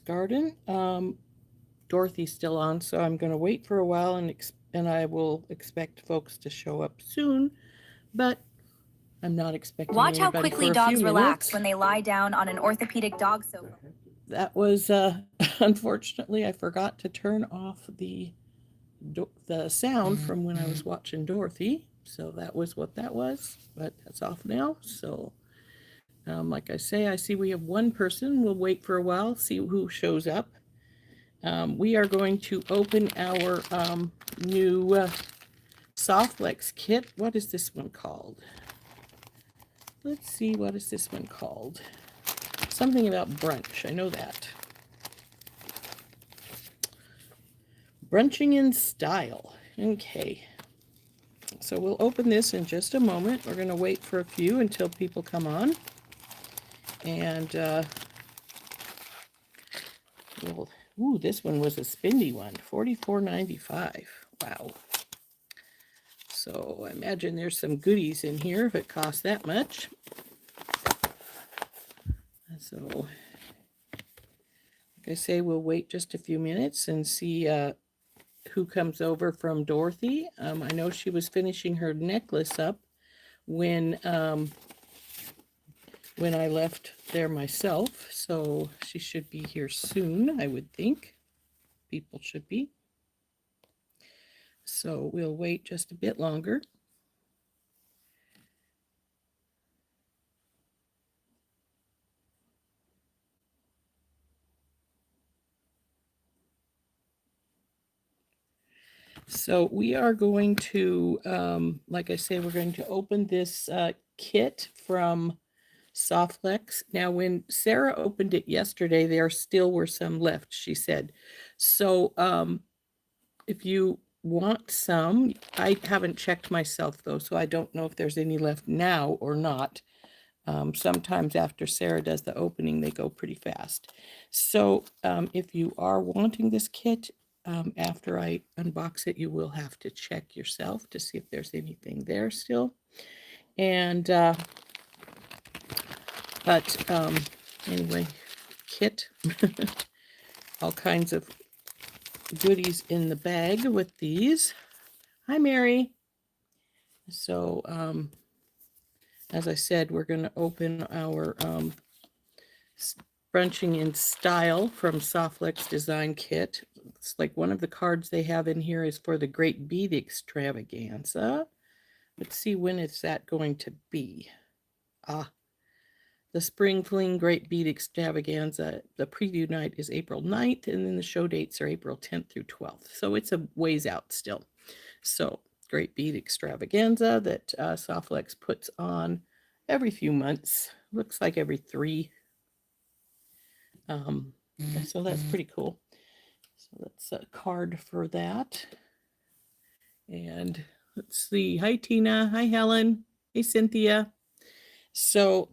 garden. Dorothy's still on, so I'm going to wait for a while and I will expect folks to show up soon, but I'm not expecting Watch how anybody quickly for a few dogs relax minutes. when they lie down on an orthopedic dog sofa. That was unfortunately I forgot to turn off the sound from when I was watching Dorothy, so that was what that was. But that's off now. So, like I say, I see we have one person. We'll wait for a while, see who shows up. We are going to open our new SoftFlex kit. What is this one called? Let's see, what is this one called? Something about brunch, I know that. Brunching in style. Okay. So we'll open this in just a moment. We're going to wait for a few until people come on. And, ooh, this one was a spendy one, $44.95. Wow. So I imagine there's some goodies in here if it costs that much. So, like I say, we'll wait just a few minutes and see who comes over from Dorothy. I know she was finishing her necklace up when I left there myself, so she should be here soon, I would think. People should be. So we'll wait just a bit longer. So we are going to, like I say, we're going to open this kit from SoftFlex. Now, when Sarah opened it yesterday, there still were some left, she said. So if you want some, I haven't checked myself though, so I don't know if there's any left now or not. Sometimes after Sarah does the opening, they go pretty fast. So if you are wanting this kit, after I unbox it, you will have to check yourself to see if there's anything there still. And, anyway, kit, all kinds of goodies in the bag with these. Hi, Mary. So, as I said, we're going to open our Brunching in Style from SoftFlex Design kit. It's like one of the cards they have in here is for the Great Bead Extravaganza. Let's see, when is that going to be? The Spring Fling Great Bead Extravaganza. The preview night is April 9th, and then the show dates are April 10th through 12th. So it's a ways out still. So Great Bead Extravaganza that SoftFlex puts on every few months. Looks like every 3. So that's pretty cool. So that's a card for that. And let's see. Hi, Tina. Hi, Helen. Hey, Cynthia. So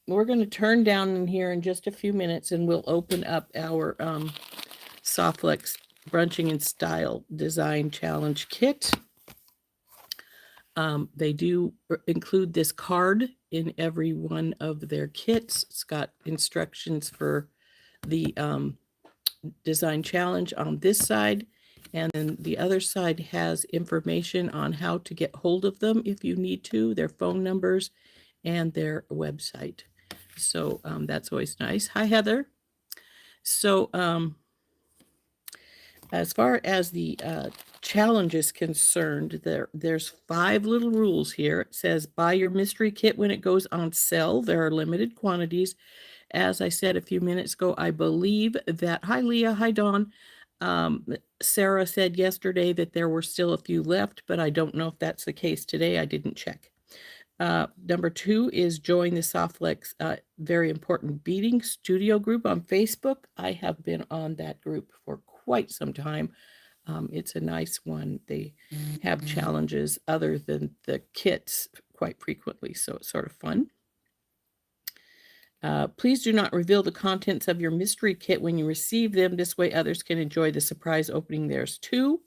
we're going to turn down in here in just a few minutes, and we'll open up our SoftFlex Brunching in Style Design Challenge Kit. They do include this card in every one of their kits. It's got instructions for the design challenge on this side, and then the other side has information on how to get hold of them if you need to, their phone numbers and their website. So that's always nice. Hi, Heather. So as far as the challenge is concerned, there's 5 little rules here. It says buy your mystery kit when it goes on sale. There are limited quantities. As I said a few minutes ago, I believe that, hi Leah, hi Dawn. Sarah said yesterday that there were still a few left, but I don't know if that's the case today. I didn't check. Number 2 is join the SoftFlex Very Important Beading Studio group on Facebook. I have been on that group for quite some time. It's a nice one. They have challenges other than the kits quite frequently, so it's sort of fun. Please do not reveal the contents of your mystery kit when you receive them. This way others can enjoy the surprise opening theirs too.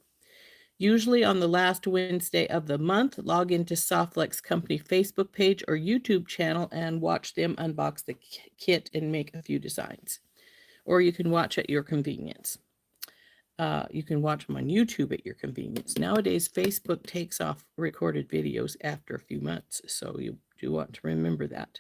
Usually on the last Wednesday of the month, log into SoftFlex Company Facebook page or YouTube channel and watch them unbox the kit and make a few designs. or you can watch at your convenience. You can watch them on YouTube at your convenience. Nowadays, Facebook takes off recorded videos after a few months, so you do want to remember that.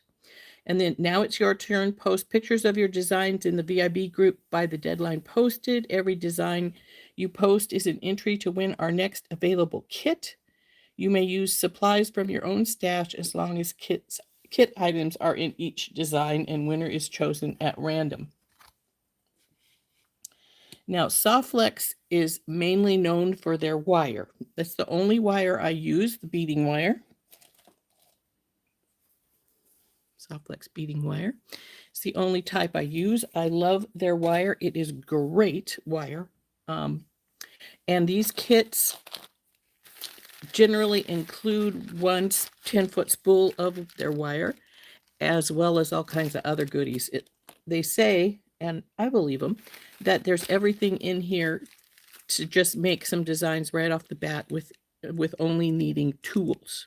And then now it's your turn. Post pictures of your designs in the VIB group by the deadline posted. Every design you post is an entry to win our next available kit. You may use supplies from your own stash as long as kit items are in each design, and winner is chosen at random. Now, SoftFlex is mainly known for their wire. That's the only wire I use, the beading wire. SoftFlex beading wire. It's the only type I use. I love their wire. It is great wire. And these kits generally include one 10-foot spool of their wire, as well as all kinds of other goodies. They say, and I believe them, that there's everything in here to just make some designs right off the bat with only needing tools.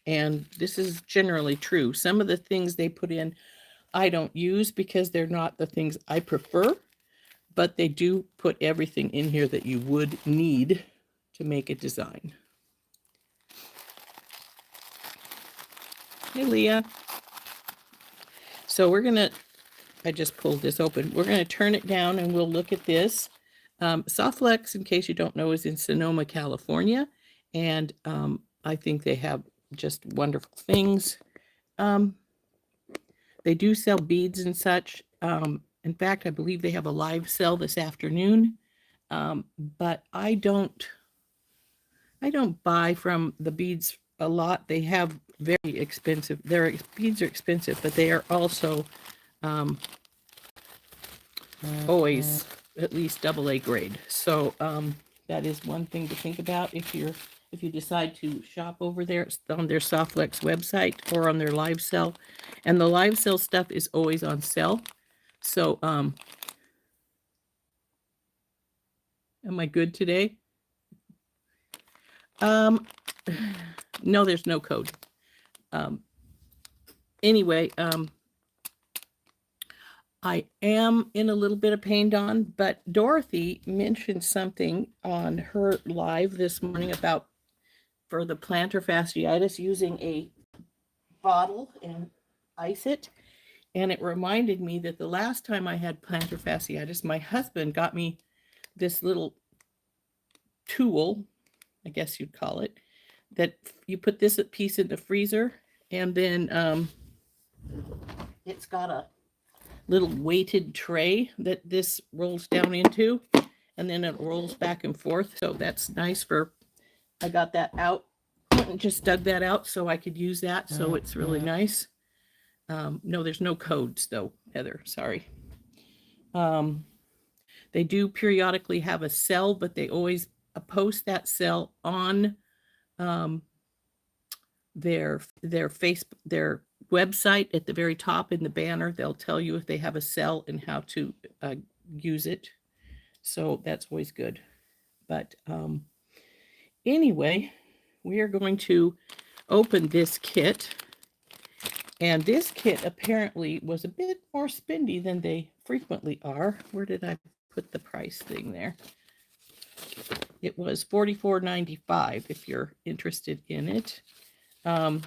And this is generally true. Some of the things they put in I don't use because they're not the things I prefer, but they do put everything in here that you would need to make a design. Hey, Leah. So we're going to, I just pulled this open. We're going to turn it down and we'll look at this. SoftFlex, in case you don't know, is in Sonoma, California. And I think they have just wonderful things. They do sell beads and such. In fact, I believe they have a live sale this afternoon. But I don't buy from the beads a lot. They have very expensive. Their beads are expensive, but they are also always at least AA grade. So that is one thing to think about if you decide to shop over there. It's on their SoftFlex website or on their live sale. And the live sale stuff is always on sale. So am I good today? No, there's no code. Anyway, I am in a little bit of pain, Dawn, but Dorothy mentioned something on her live this morning about for the plantar fasciitis using a bottle and ice it. And it reminded me that the last time I had plantar fasciitis, my husband got me this little tool, I guess you'd call it, that you put this piece in the freezer, and then it's got a little weighted tray that this rolls down into, and then it rolls back and forth. So that's nice for, I got that out and just dug that out so I could use that. So it's really nice. No, there's no codes though, Heather, sorry. They do periodically have a sale, but they always post that sale on their website at the very top in the banner. They'll tell you if they have a sale and how to use it. So that's always good. But anyway, we are going to open this kit. And this kit apparently was a bit more spendy than they frequently are. Where did I put the price thing there? It was $44.95 if you're interested in it. But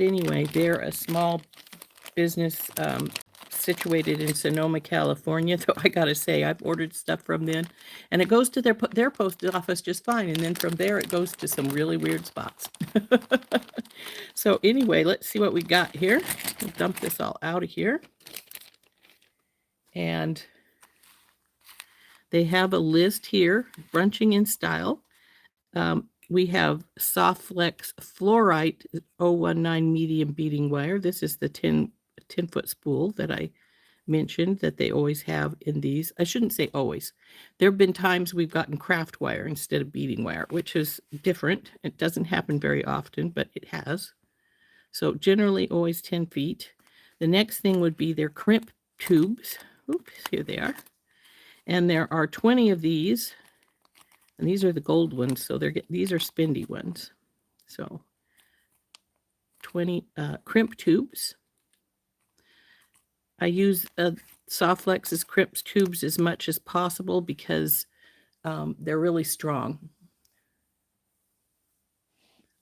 anyway, they're a small business situated in Sonoma, California. Though I gotta say, I've ordered stuff from them, and it goes to their post office just fine. And then from there, it goes to some really weird spots. So anyway, let's see what we got here. We'll dump this all out of here. And they have a list here, brunching in style. We have SoftFlex Fluorite 019 medium beading wire. This is the 10-foot spool that I mentioned that they always have in these. I shouldn't say always. There have been times we've gotten craft wire instead of beading wire, which is different. It doesn't happen very often, but it has. So generally always 10 feet. The next thing would be their crimp tubes. Oops, here they are. And there are 20 of these. And these are the gold ones, so these are spendy ones. So 20 crimp tubes. I use SoftFlex's crimp tubes as much as possible because they're really strong.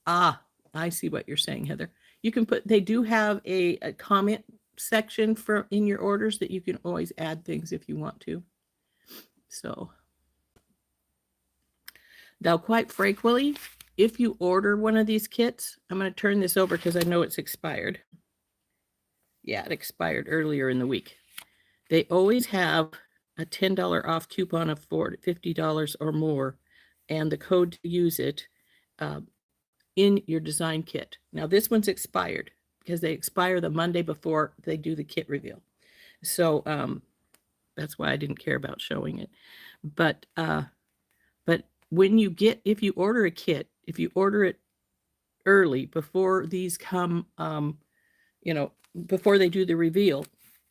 Ah, I see what you're saying, Heather. You can put, they do have a comment section for in your orders that you can always add things if you want to. So now, quite frequently, if you order one of these kits, I'm going to turn this over because I know it's expired. Yeah, it expired earlier in the week. They always have a $10 off coupon of $50 or more, and the code to use it in your design kit. Now, this one's expired because they expire the Monday before they do the kit reveal. So that's why I didn't care about showing it. But when you get, if you order a kit, if you order it early before these come, before they do the reveal,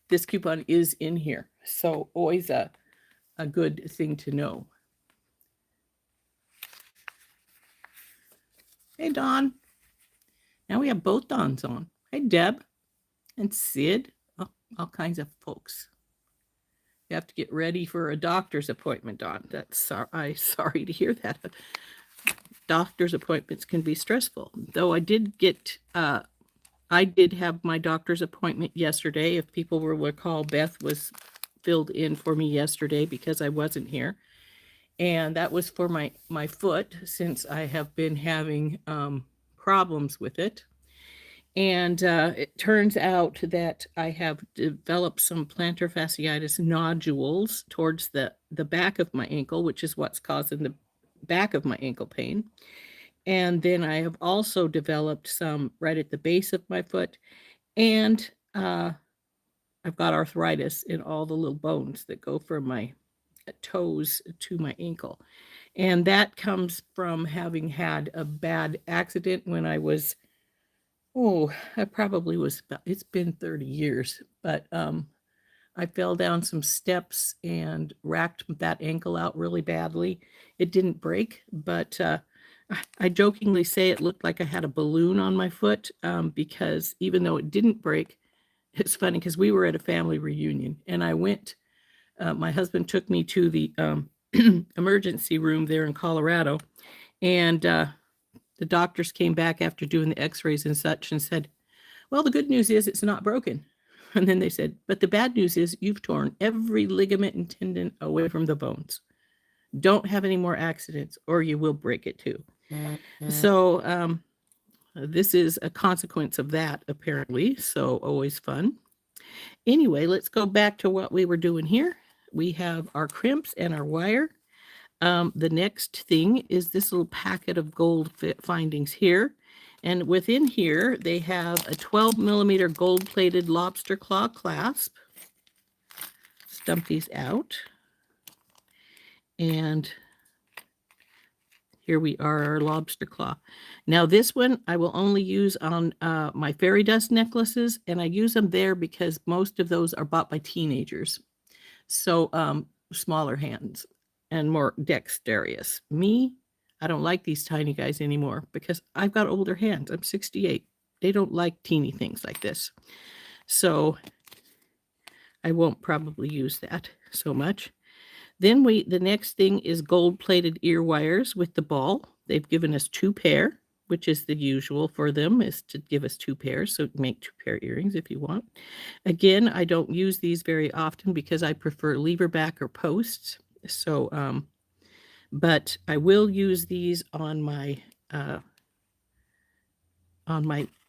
this coupon is in here. So always a good thing to know. Hey, Dawn. Now we have both Dawns on. Hey, Deb and Sid. Oh, all kinds of folks. You have to get ready for a doctor's appointment, Dawn. I'm sorry to hear that. Doctor's appointments can be stressful. Though I did have my doctor's appointment yesterday. If people will recall, Beth was filled in for me yesterday because I wasn't here. And that was for my foot, since I have been having problems with it. And it turns out that I have developed some plantar fasciitis nodules towards the back of my ankle, which is what's causing the back of my ankle pain. And then I have also developed some right at the base of my foot. And I've got arthritis in all the little bones that go from my toes to my ankle. And that comes from having had a bad accident when I was, I probably was about, it's been 30 years, but I fell down some steps and racked that ankle out really badly. It didn't break, but I jokingly say it looked like I had a balloon on my foot because even though it didn't break, it's funny because we were at a family reunion and I went, my husband took me to the emergency room there in Colorado, and the doctors came back after doing the x-rays and such and said, well, the good news is it's not broken. And then they said, but the bad news is you've torn every ligament and tendon away from the bones. Don't have any more accidents or you will break it too. So this is a consequence of that, apparently. So always fun. Anyway, let's go back to what we were doing here. We have our crimps and our wire. The next thing is this little packet of gold findings here. And within here, they have a 12 millimeter gold-plated lobster claw clasp. Stump these out. And here we are, our lobster claw. Now this one I will only use on my fairy dust necklaces, and I use them there because most of those are bought by teenagers. So smaller hands and more dexterous. Me, I don't like these tiny guys anymore because I've got older hands. I'm 68. They don't like teeny things like this. So I won't probably use that so much. Then the next thing is gold-plated ear wires with the ball. They've given us 2 pair, which is the usual for them, is to give us 2 pairs. So make 2 pair earrings if you want. Again, I don't use these very often because I prefer lever back or posts. So, but I will use these on my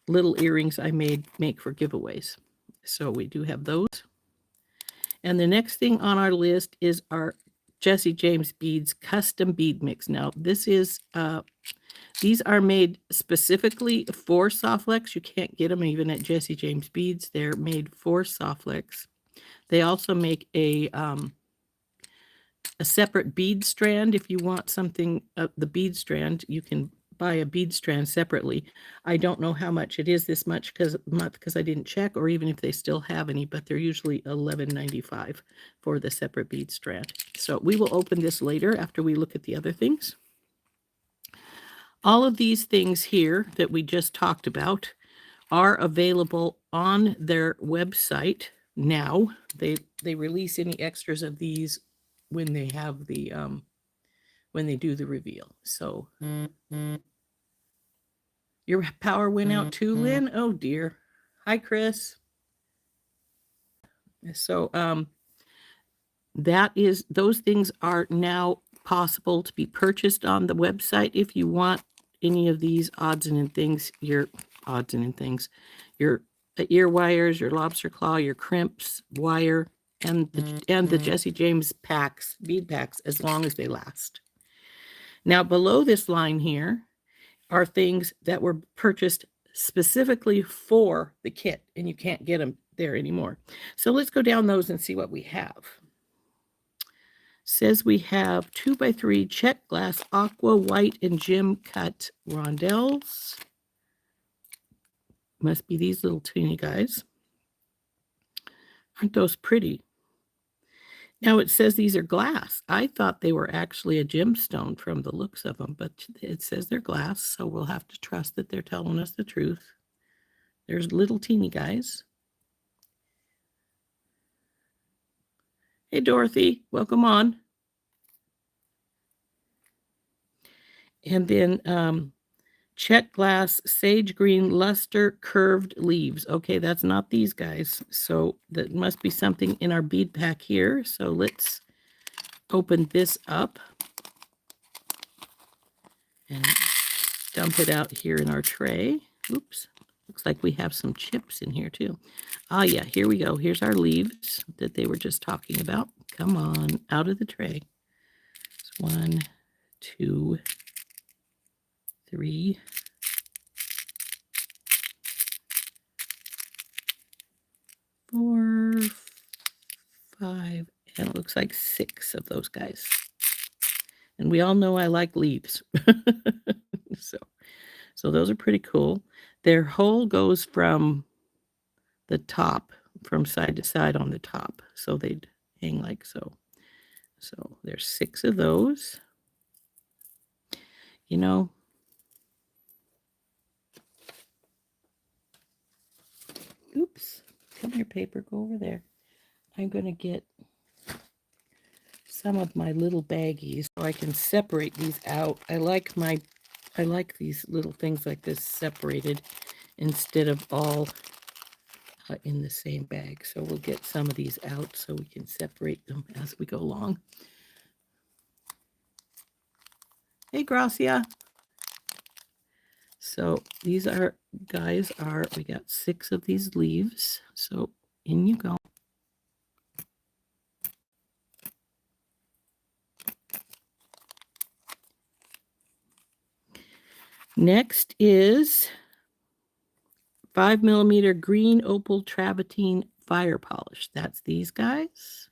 little earrings I make for giveaways. So we do have those. And the next thing on our list is our Jesse James beads custom bead mix. Now this is these are made specifically for SoftFlex. You can't get them even at Jesse James Beads. They're made for SoftFlex. They also make a separate bead strand. If you want something, the bead strand, you can buy a bead strand separately. I don't know how much it is this month because I didn't check, or even if they still have any, but they're usually $11.95 for the separate bead strand. So we will open this later after we look at the other things. All of these things here that we just talked about are available on their website now. They release any extras of these when they have the when they do the reveal. So your power went out too, Lynn? Oh dear. Hi, Chris. So that is, those things are now possible to be purchased on the website if you want any of these odds and end things, your ear wires, your lobster claw, your crimps, wire, and the Jesse James packs, bead packs, as long as they last. Now below this line here are things that were purchased specifically for the kit, and you can't get them there anymore. So let's go down those and see what we have. Says we have 2x3 check glass aqua white and gem cut rondelles. Must be these little teeny guys. Aren't those pretty? Now it says these are glass. I thought they were actually a gemstone from the looks of them, but it says they're glass, so we'll have to trust that they're telling us the truth. There's little teeny guys. Hey, Dorothy, welcome on. And then check glass, sage green, luster, curved leaves. Okay, that's not these guys. So that must be something in our bead pack here. So let's open this up and dump it out here in our tray. Oops, looks like we have some chips in here too. Ah, yeah, here we go. Here's our leaves that they were just talking about. Come on, out of the tray. It's 1, 2, 3, 4, 5, and it looks like 6 of those guys. And we all know I like leaves. So those are pretty cool. Their hole goes from the top, from side to side on the top. So they'd hang like so. So there's 6 of those. You know, oops, come here, paper, go over there. I'm going to get some of my little baggies so I can separate these out. I like these little things like this separated instead of all in the same bag. So we'll get some of these out so we can separate them as we go along. Hey, Gracia. So these are, guys, we got 6 of these leaves. So in you go. Next is 5mm green opal travertine fire polish. That's these guys.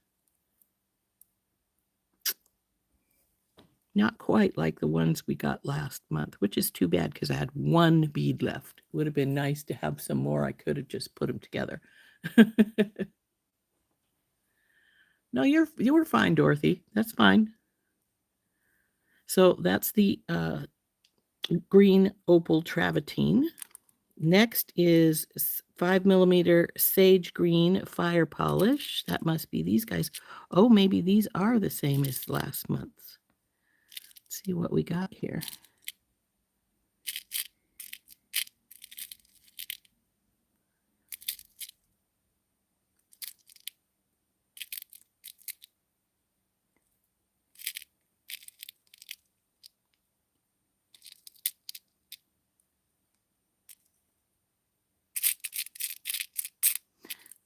Not quite like the ones we got last month, which is too bad because I had 1 bead left. Would have been nice to have some more. I could have just put them together. No, you were fine, Dorothy. That's fine. So that's the green opal travertine. Next is 5mm sage green fire polish. That must be these guys. Oh, maybe these are the same as last month's. Let's see what we got here.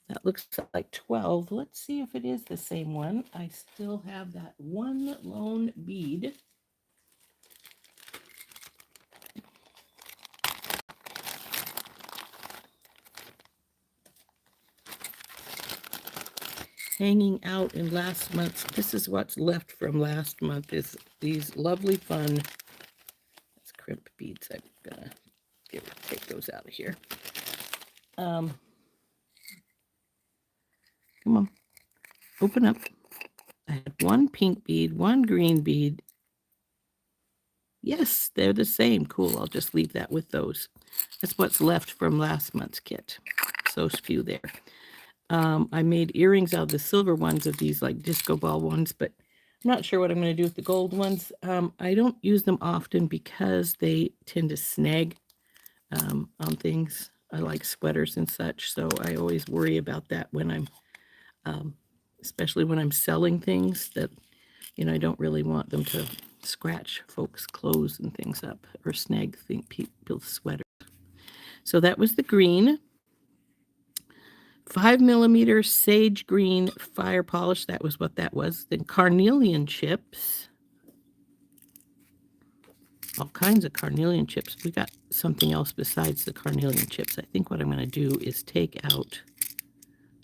That looks like 12. Let's see if it is the same one. I still have that one lone bead. Hanging out in last month's. This is what's left from last month, is these lovely fun, that's crimp beads. I'm gonna take those out of here. Come on, open up. I had 1 pink bead, 1 green bead, Yes, they're the same. Cool. I'll just leave that with those. That's what's left from last month's kit. Those few there. I made earrings out of the silver ones of these like disco ball ones, but I'm not sure what I'm going to do with the gold ones. I don't use them often because they tend to snag on things. I like sweaters and such, so I always worry about that when I'm, especially when I'm selling things that, I don't really want them to scratch folks' clothes and things up or snag people's sweaters. So that was the green. 5mm sage green fire polish. That was what that was. Then carnelian chips. All kinds of carnelian chips. We got something else besides the carnelian chips. I think what I'm going to do is take out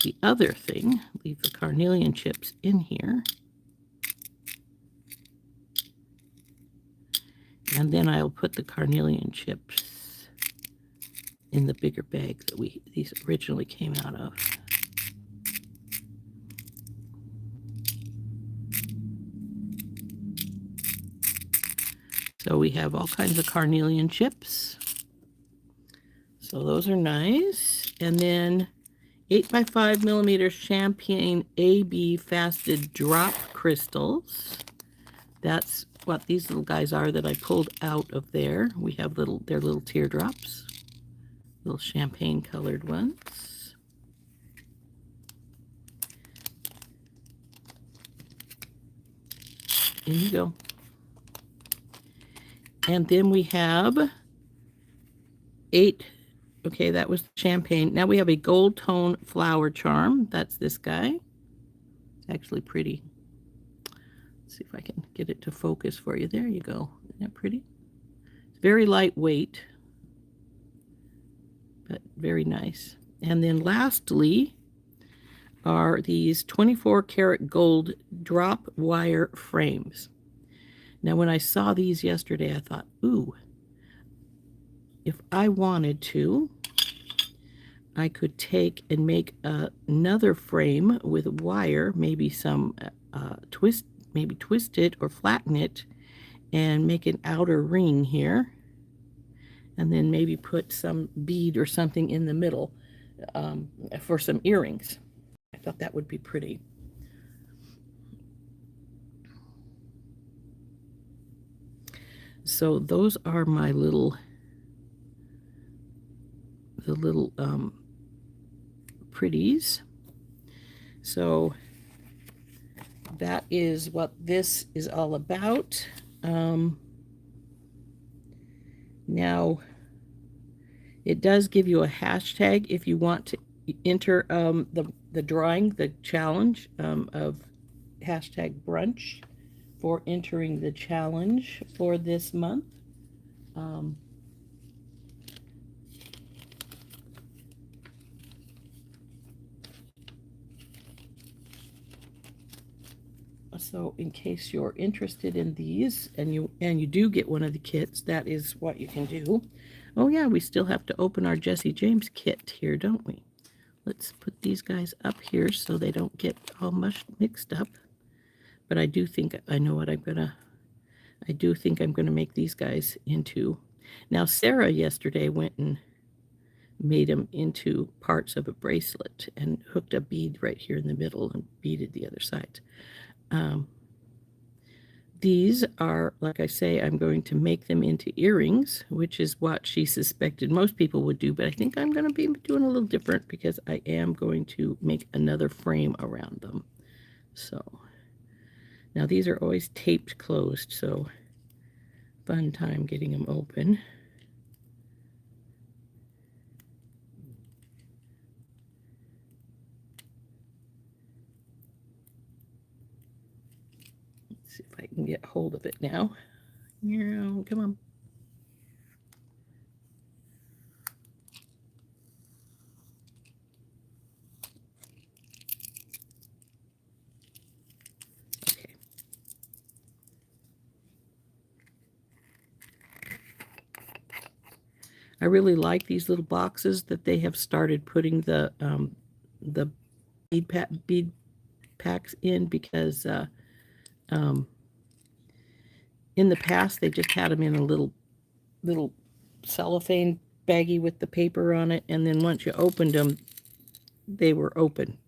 the other thing. Leave the carnelian chips in here. And then I'll put the carnelian chips in the bigger bag that these originally came out of. So we have all kinds of carnelian chips. So those are nice. And then 8x5mm champagne AB fasted drop crystals. That's what these little guys are that I pulled out of there. We have they're little teardrops, little champagne colored ones. In you go. And then we have 8. Okay, that was champagne. Now we have a gold tone flower charm. That's this guy. It's actually pretty. Let's see if I can get it to focus for you. There you go. Isn't that pretty? It's very lightweight, but very nice. And then lastly are these 24 karat gold drop wire frames. Now when I saw these yesterday, I thought, ooh, if I wanted to, I could take and make another frame with wire, maybe some twist it or flatten it and make an outer ring here, and then maybe put some bead or something in the middle for some earrings. I thought that would be pretty. So those are my little pretties. So that is what this is all about. Now it does give you a hashtag if you want to enter the drawing, the challenge of hashtag brunch for entering the challenge for this month. So in case you're interested in these and you do get one of the kits, that is what you can do. Oh yeah, we still have to open our Jesse James kit here, don't we? Let's put these guys up here so they don't get all mixed up. But I do think I know what I do think I'm gonna make these guys into. Now Sarah yesterday went and made them into parts of a bracelet and hooked a bead right here in the middle and beaded the other side. These are, like I say, I'm going to make them into earrings, which is what she suspected most people would do, but I think I'm going to be doing a little different because I am going to make another frame around them. So now these are always taped closed, so fun time getting them open. Let's see if I can get hold of it now. Yeah, come on. Okay. I really like these little boxes that they have started putting the bead packs in because In the past, they just had them in a little cellophane baggie with the paper on it, and then once you opened them, they were open.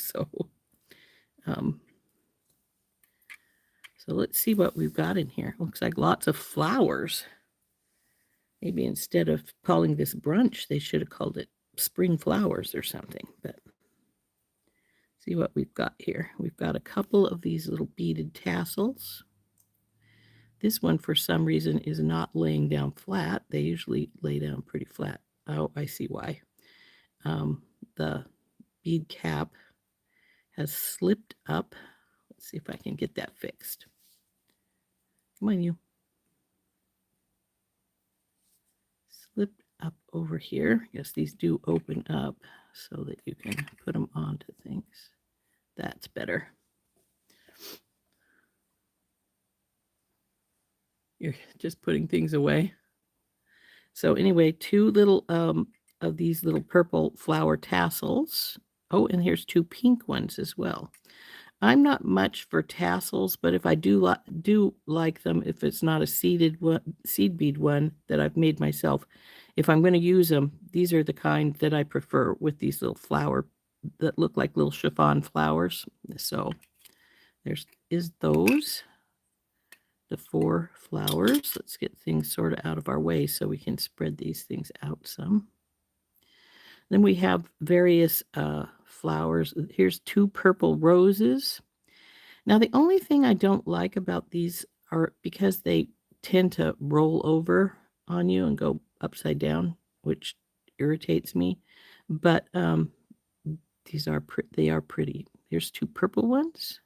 So let's see what we've got in here. Looks like lots of flowers. Maybe instead of calling this brunch, they should have called it spring flowers or something. But see what we've got here. We've got a couple of these little beaded tassels. This one, for some reason, is not laying down flat. They usually lay down pretty flat. Oh, I see why. The bead cap has slipped up. Let's see if I can get that fixed. Come on, you. Slipped up over here. Yes, these do open up so that you can put them onto things. That's better. You're just putting things away. So anyway, two little of these little purple flower tassels. Oh, and here's two pink ones as well. I'm not much for tassels, but if I do like them, if it's not a seed bead one that I've made myself, if I'm going to use them, these are the kind that I prefer with these little flower that look like little chiffon flowers. So there's those. The 4 flowers. Let's get things sort of out of our way so we can spread these things out some. Then we have various flowers. Here's 2 purple roses. Now, the only thing I don't like about these are because they tend to roll over on you and go upside down, which irritates me. But they are pretty. Here's 2 purple ones.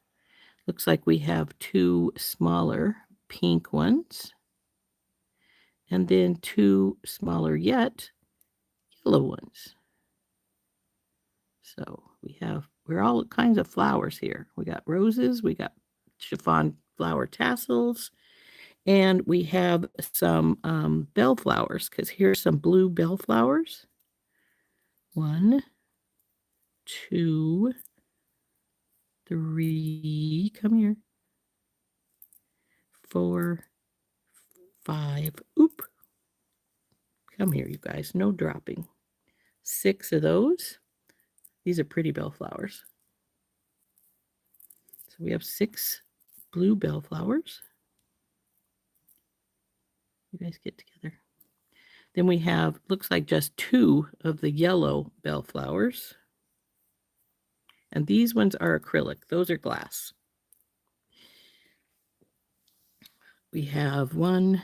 Looks like we have 2 smaller pink ones, and then 2 smaller yet yellow ones. So we're all kinds of flowers here. We got roses, we got chiffon flower tassels, and we have some bellflowers, because here's some blue bellflowers. 1, 2, 3, come here. 4, 5, oop. Come here, you guys, no dropping. 6 of those. These are pretty bellflowers. So we have 6 blue bellflowers. You guys get together. Then we have, looks like just 2 of the yellow bellflowers. And these ones are acrylic. Those are glass. We have 1,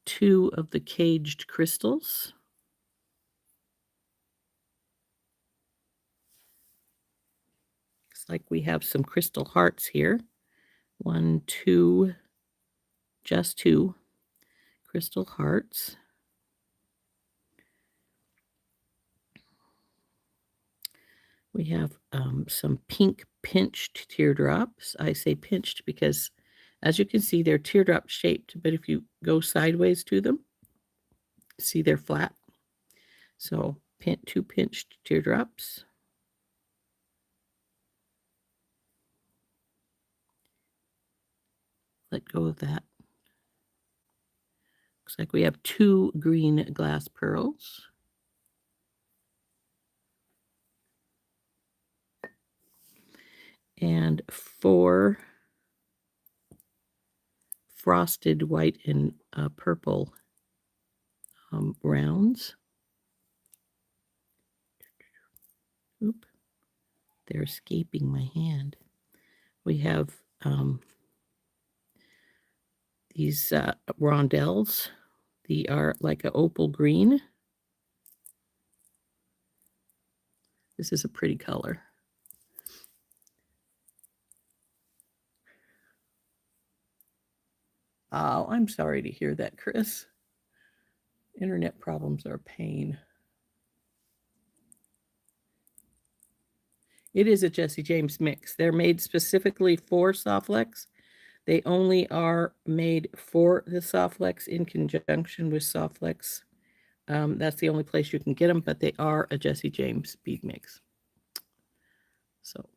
2 of the caged crystals. Looks like we have some crystal hearts here. 1, 2, just 2 crystal hearts. We have some pink pinched teardrops. I say pinched because, as you can see, they're teardrop shaped, but if you go sideways to them, see they're flat. So 2 pinched teardrops. Let go of that. Looks like we have 2 green glass pearls. And 4 frosted white and purple rounds. Oop, they're escaping my hand. We have these rondelles. They are like an opal green. This is a pretty color. Oh, I'm sorry to hear that, Chris. Internet problems are a pain. It is a Jesse James mix. They're made specifically for SoftFlex. They only are made for the SoftFlex in conjunction with SoftFlex. That's the only place you can get them, but they are a Jesse James bead mix. So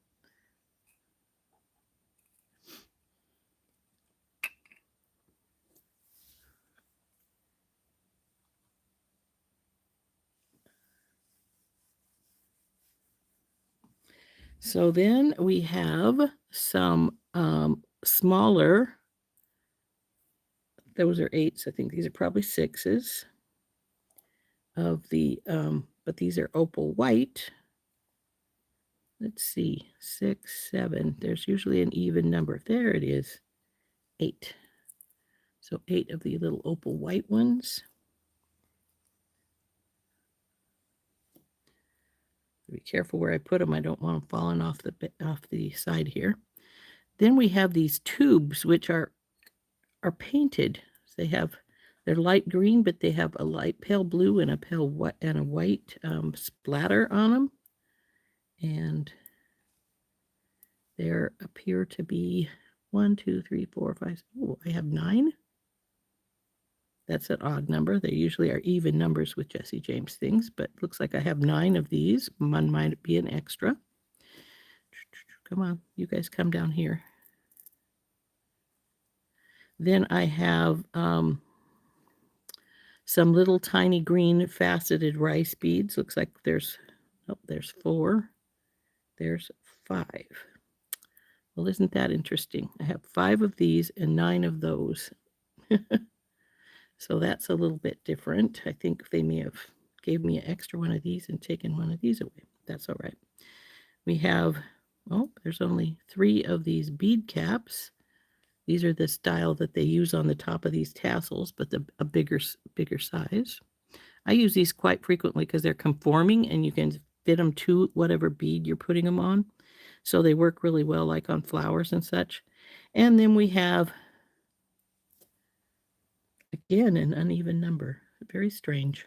So then we have some smaller, those are 8s. I think these are probably 6s of the, but these are opal white. Let's see, 6, 7. There's usually an even number. There it is, 8. So 8 of the little opal white ones. Be careful where I put them. I don't want them falling off the side here. Then we have these tubes, which are painted. They're light green, but they have a light pale blue and a pale white and a white splatter on them. And there appear to be 1, 2, 3, 4, 5. Oh, I have 9. That's an odd number. They usually are even numbers with Jesse James things, but looks like I have 9 of these. One might be an extra. Come on, you guys come down here. Then I have some little tiny green faceted rice beads. Looks like there's 4. There's 5. Well, isn't that interesting? I have 5 of these and 9 of those. So that's a little bit different. I think they may have gave me an extra one of these and taken one of these away. That's all right. We have, there's only 3 of these bead caps. These are the style that they use on the top of these tassels, but a bigger size. I use these quite frequently because they're conforming and you can fit them to whatever bead you're putting them on. So they work really well, like on flowers and such. And then we have, again, an uneven number. Very strange.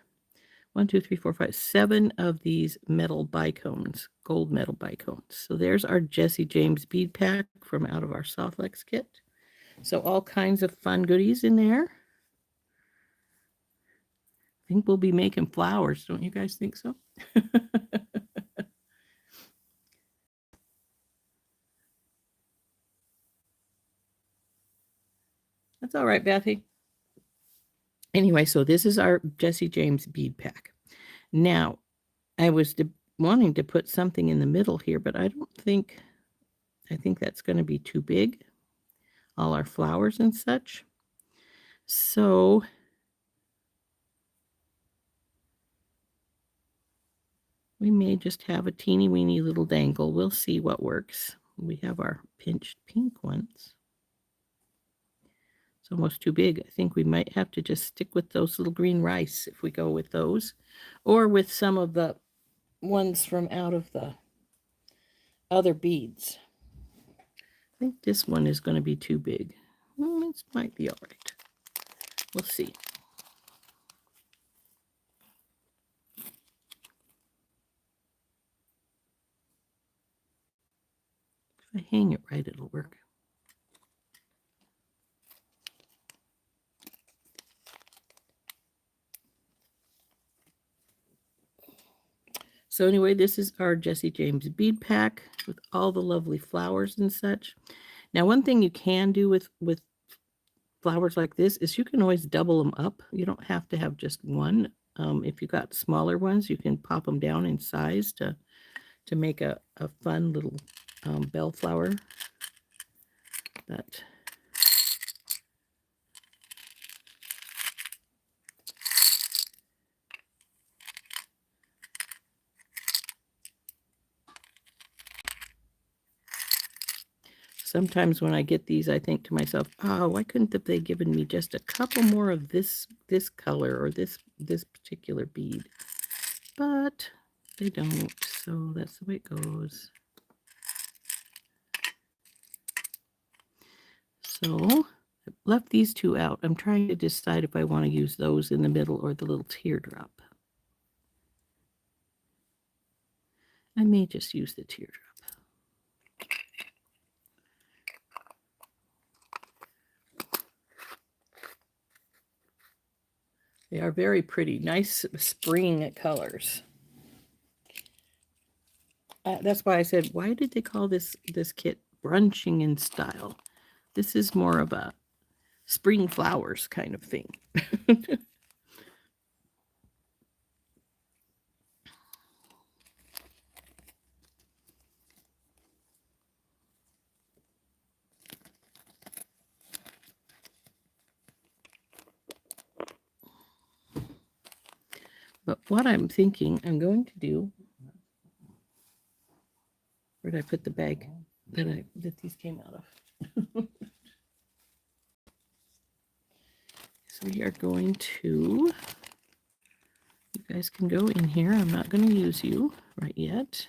1, 2, 3, 4, 5, 7 of these metal bicones, gold metal bicones. So there's our Jesse James bead pack from out of our SoftFlex kit. So all kinds of fun goodies in there. I think we'll be making flowers. Don't you guys think so? That's all right, Bethy. Anyway, so this is our Jesse James bead pack. Now, I was wanting to put something in the middle here, but I think that's going to be too big. All our flowers and such. So we may just have a teeny weeny little dangle. We'll see what works. We have our pinched pink ones. It's almost too big. I think we might have to just stick with those little green rice if we go with those, or with some of the ones from out of the other beads. I think this one is going to be too big. This might be all right. We'll see. If I hang it right, it'll work. So anyway, this is our Jesse James bead pack with all the lovely flowers and such. Now, one thing you can do with flowers like this is you can always double them up. You don't have to have just one. If you got smaller ones, you can pop them down in size to make a fun little bellflower. But sometimes when I get these, I think to myself, oh, why couldn't have they given me just a couple more of this color or this particular bead? But they don't, so that's the way it goes. So I left these 2 out. I'm trying to decide if I want to use those in the middle or the little teardrop. I may just use the teardrop. They are very pretty, nice spring colors. That's why I said, why did they call this kit brunching in style? This is more of a spring flowers kind of thing. what I'm thinking I'm going to do, where did I put the bag that these came out of? So we are going to, you guys can go in here. I'm not going to use you right yet.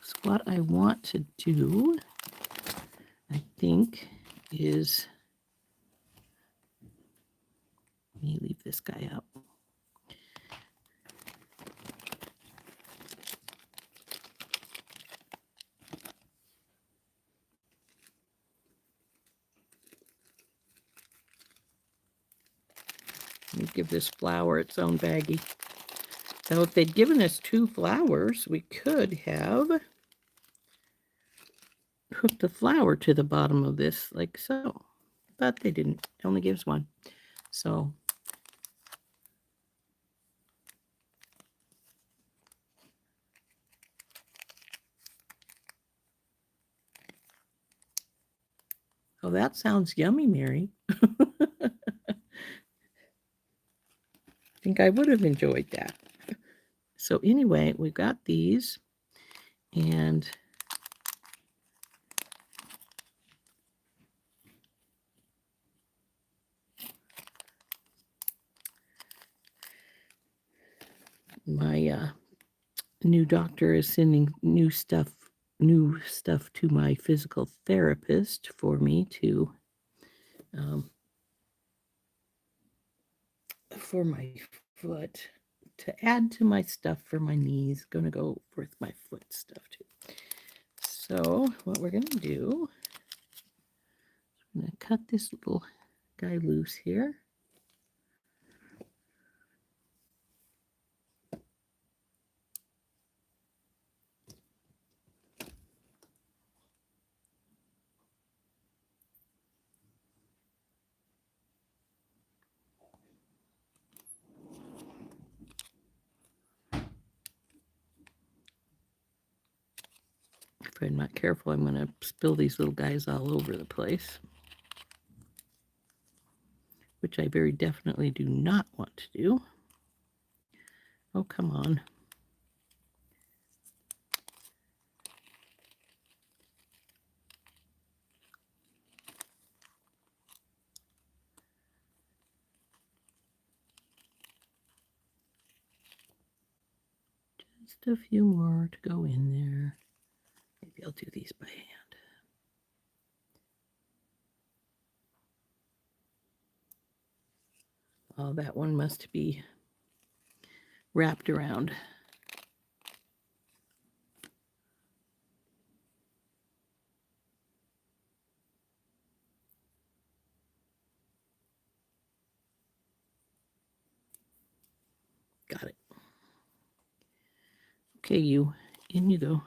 So what I want to do, I think, is, let me leave this guy out. Let me give this flower its own baggie. So if they'd given us 2 flowers, we could have hooked the flower to the bottom of this like so. But they didn't. It only gives 1. So oh, that sounds yummy, Mary. I think I would have enjoyed that. So anyway, we've got these, and my new doctor is sending new stuff to my physical therapist for me to for my foot, to add to my stuff for my knees. Going to go with my foot stuff too. So what we're going to do, I'm going to cut this little guy loose here. If I'm not careful, I'm going to spill these little guys all over the place, which I very definitely do not want to do. Oh, come on. Just a few more to go in there. Maybe I'll do these by hand. Oh, that one must be wrapped around. Got it. Okay, you. In you go.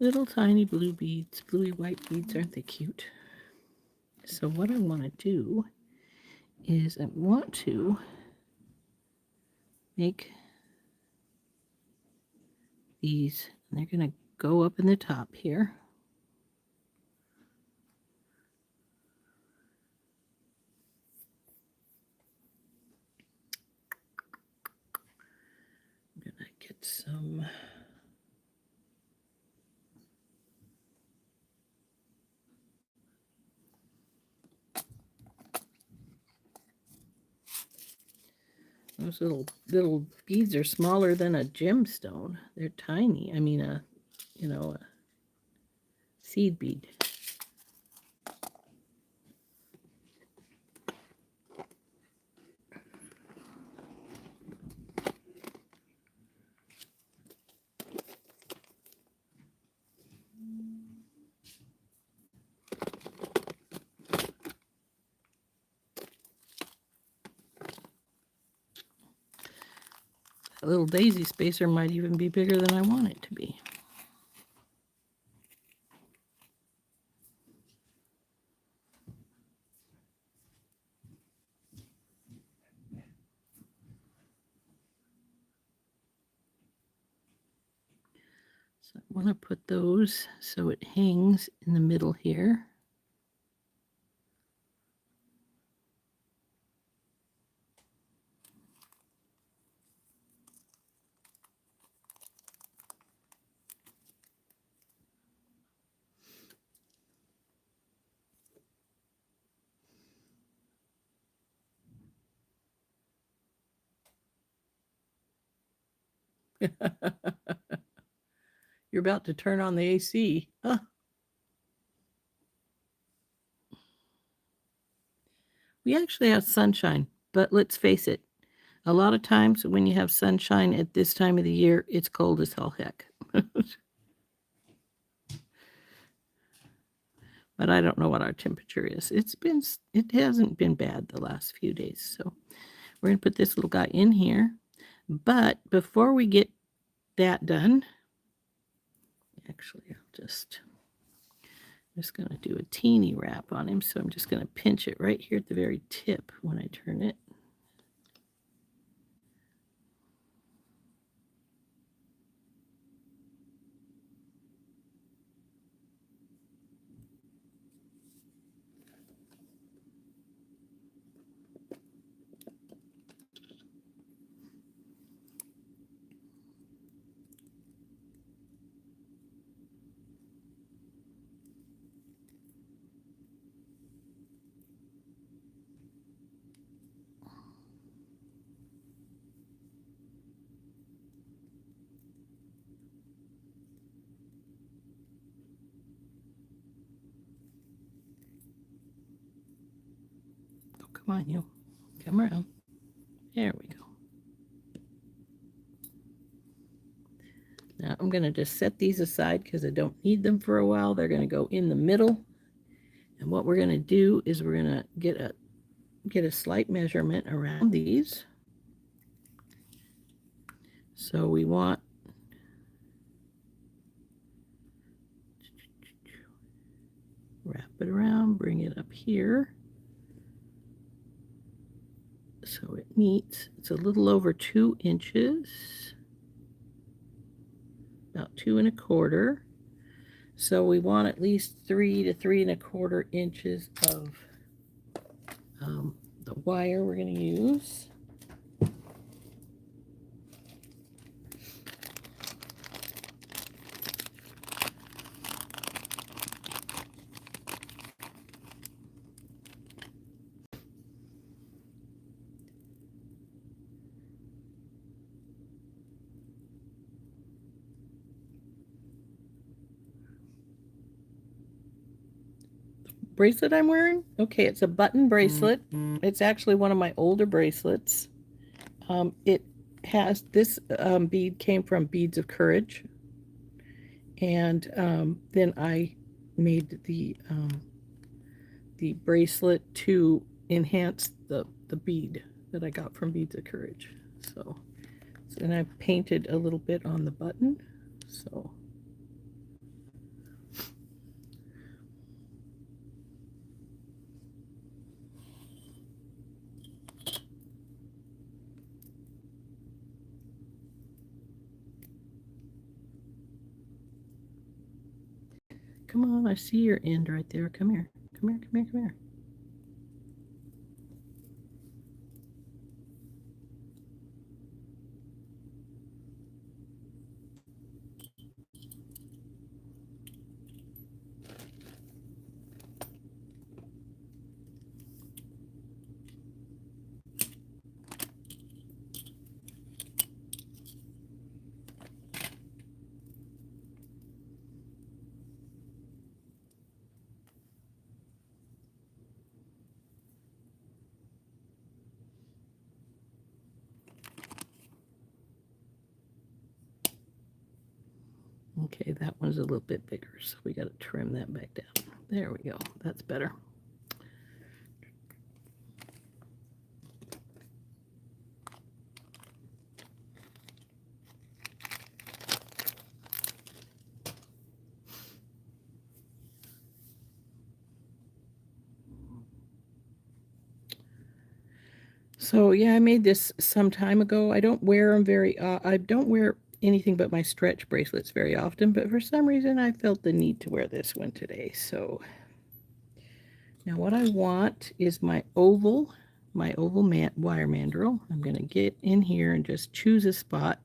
Little tiny blue beads, bluey white beads, aren't they cute? So what I want to do is I want to make these, and they're going to go up in the top here. I'm going to get some those little beads are smaller than a gemstone. They're tiny. I mean a seed bead. A little daisy spacer might even be bigger than I want it to be. So I want to put those so it hangs in the middle here. You're about to turn on the AC. Huh. We actually have sunshine, but let's face it, a lot of times when you have sunshine at this time of the year, it's cold as hell heck. But I don't know what our temperature is. It hasn't been bad the last few days. So we're going to put this little guy in here. But before we get that done, actually, I'm just going to do a teeny wrap on him. So I'm just going to pinch it right here at the very tip when I turn it. Oh, come on, you. Come around. There we go. Now I'm going to just set these aside because I don't need them for a while. They're going to go in the middle. And what we're going to do is we're going to get a slight measurement around these. So we want wrap it around, bring it up here. So it meets, it's a little over 2 inches, about 2 1/4. So we want at least 3 to 3 1/4 inches of the wire we're going to use. Bracelet I'm wearing? Okay, it's a button bracelet. It's actually one of my older bracelets. It has this bead came from Beads of Courage, and then I made the bracelet to enhance the bead that I got from Beads of Courage. So and I painted a little bit on the button. So come on, I see your end right there. Come here. Come here, come here, come here. Okay, that one's a little bit bigger, so we got to trim that back down. There we go. That's better. So yeah, I made this some time ago. I don't wear them I don't wear anything but my stretch bracelets very often, but for some reason I felt the need to wear this one today. So now what I want is my oval wire mandrel. I'm going to get in here and just choose a spot.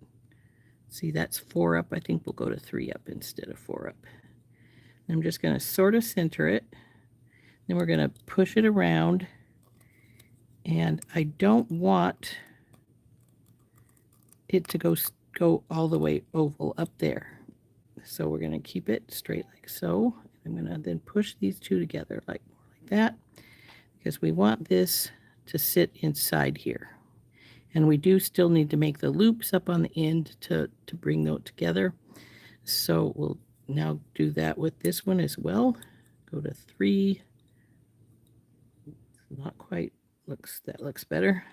See, that's 4 up. I think we'll go to 3 up instead of 4 up. I'm just going to sort of center it. Then we're going to push it around. And I don't want it to go all the way oval up there. So we're going to keep it straight like so. I'm going to then push these two together like that, because we want this to sit inside here. And we do still need to make the loops up on the end to bring those together. So we'll now do that with this one as well. Go to 3. Not quite. That looks better.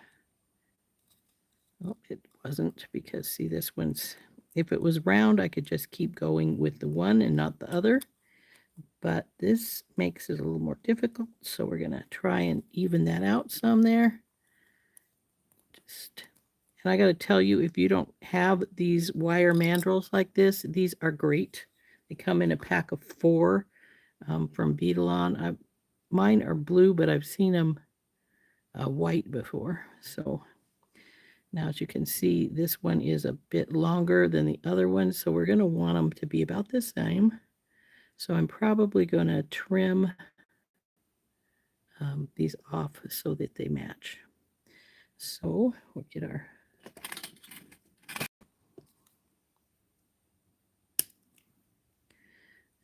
Oh, it wasn't, because see, this one's, if it was round, I could just keep going with the one and not the other. But this makes it a little more difficult. So we're going to try and even that out some there. And I got to tell you, if you don't have these wire mandrels like this, these are great. They come in a pack of 4 from Beadalon. Mine are blue, but I've seen them white before. So now, as you can see, this one is a bit longer than the other one, so we're going to want them to be about the same. So I'm probably going to trim these off so that they match. So we'll get our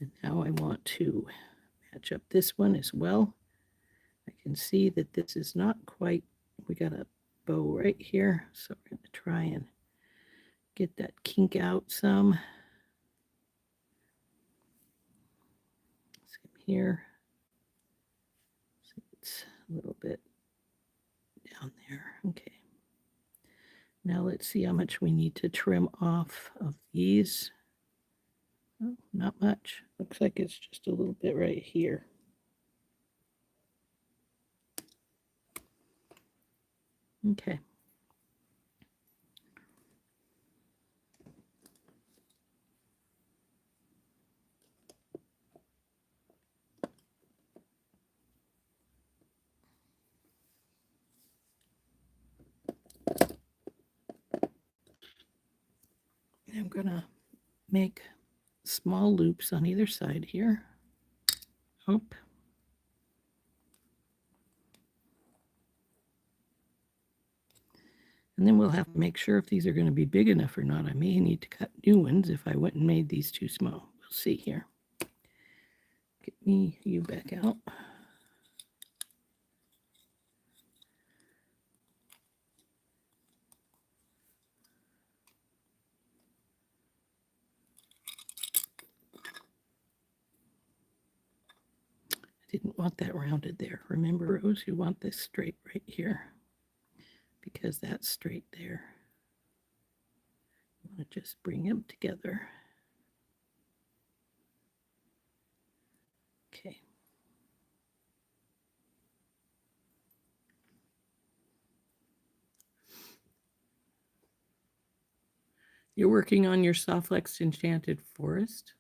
and now I want to match up this one as well. I can see that this is not quite, we got a bow right here, so we're going to try and get that kink out some. Same here. So it's a little bit down there. Okay. Now let's see how much we need to trim off of these. Oh, not much. Looks like it's just a little bit right here. Okay. I'm going to make small loops on either side here. Up. And then we'll have to make sure if these are going to be big enough or not. I may need to cut new ones if I went and made these too small. We'll see here. Get me you back out. Didn't want that rounded there. Remember, Rose, you want this straight right here, because that's straight there. You want to just bring them together. Okay. You're working on your SoftFlex Enchanted Forest.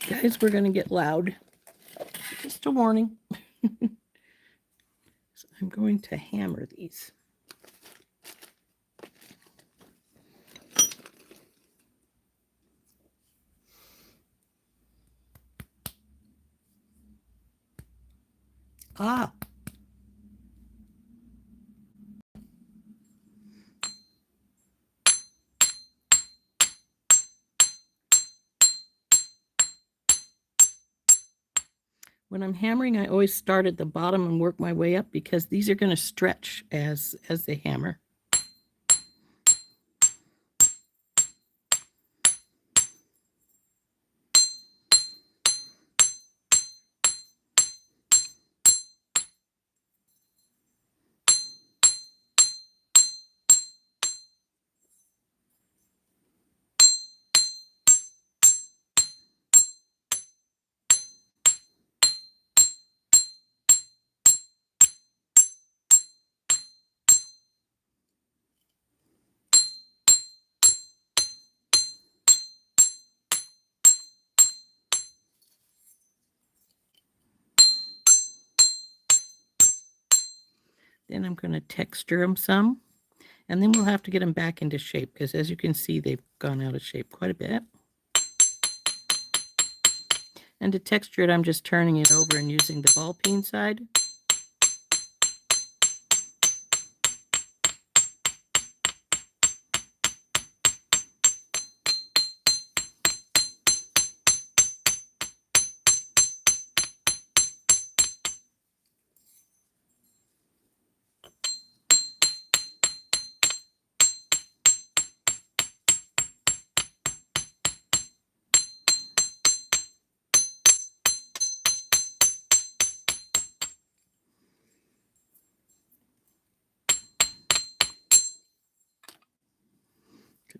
Guys, we're going to get loud. Just a warning. So I'm going to hammer these. Ah. When I'm hammering, I always start at the bottom and work my way up because these are going to stretch as they hammer. Then I'm going to texture them some, and then we'll have to get them back into shape because as you can see, they've gone out of shape quite a bit. And to texture it, I'm just turning it over and using the ball peen side.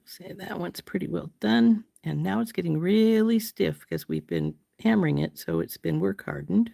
Say that one's pretty well done. And now it's getting really stiff because we've been hammering it, so it's been work hardened.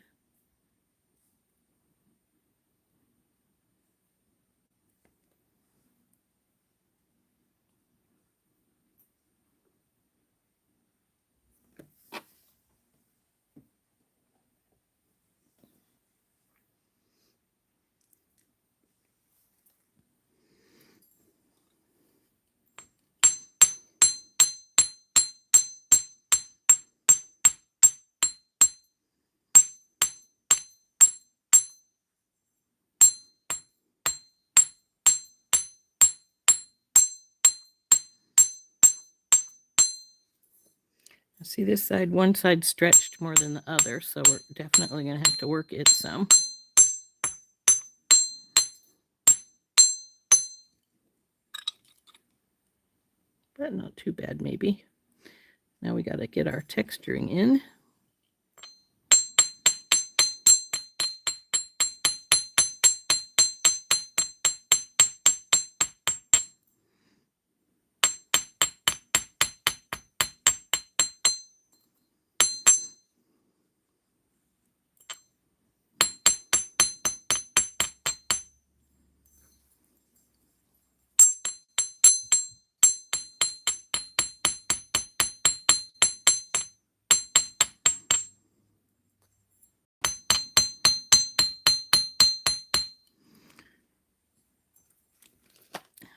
See this side, one side stretched more than the other, so we're definitely going to have to work it some. But not too bad, maybe. Now we got to get our texturing in.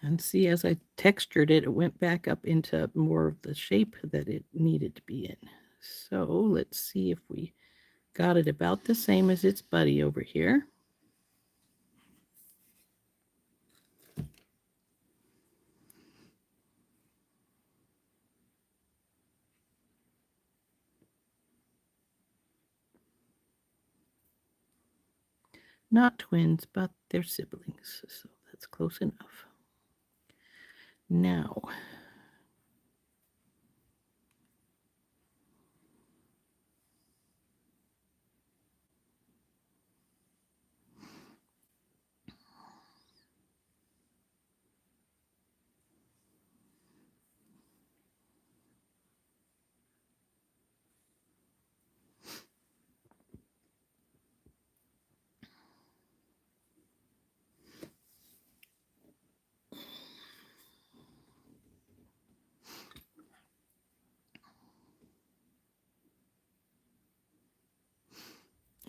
And see, as I textured it, it went back up into more of the shape that it needed to be in. So let's see if we got it about the same as its buddy over here. Not twins, but they're siblings, so that's close enough. Now,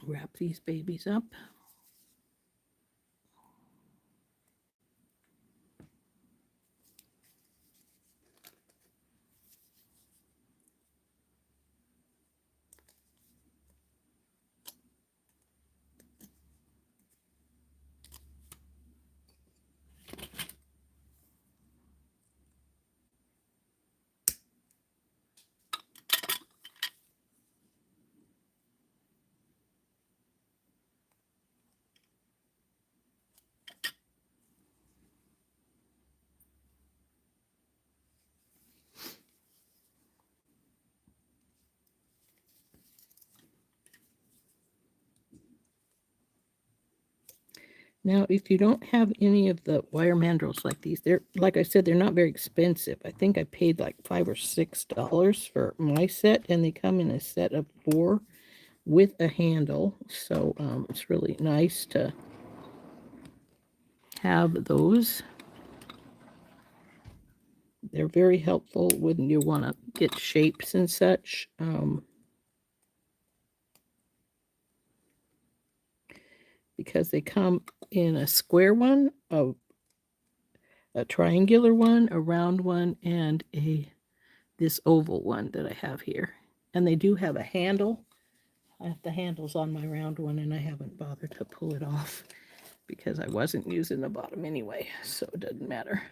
Wrap these babies up. Now, if you don't have any of the wire mandrels like these, they're, like I said, they're not very expensive. I think I paid like $5 or $6 for my set, and they come in a set of 4 with a handle. So it's really nice to have those. They're very helpful when you want to get shapes and such. Because they come in a square one, a triangular one, a round one, and this oval one that I have here. And they do have a handle. I have the handles on my round one, and I haven't bothered to pull it off because I wasn't using the bottom anyway, so it doesn't matter.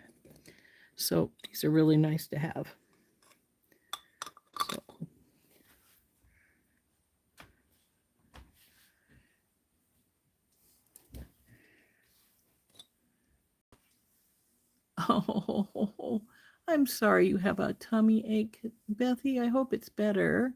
So these are really nice to have. So. Oh, I'm sorry you have a tummy ache, Bethy. I hope it's better.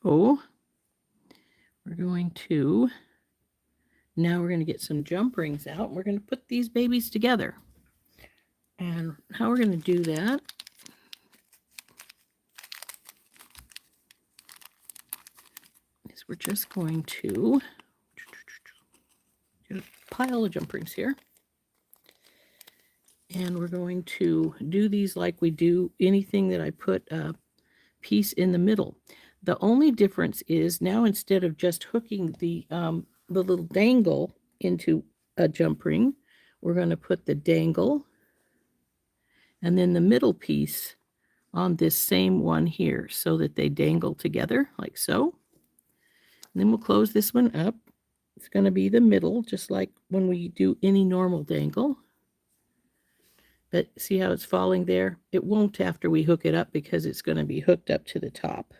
So we're going to, now we're going to get some jump rings out, and we're going to put these babies together. And how we're going to do that is we're just going to get a pile of jump rings here. And we're going to do these like we do anything that I put a piece in the middle. The only difference is now instead of just hooking the little dangle into a jump ring, we're going to put the dangle and then the middle piece on this same one here so that they dangle together like so. And then we'll close this one up. It's going to be the middle, just like when we do any normal dangle. But see how it's falling there? It won't after we hook it up because it's going to be hooked up to the top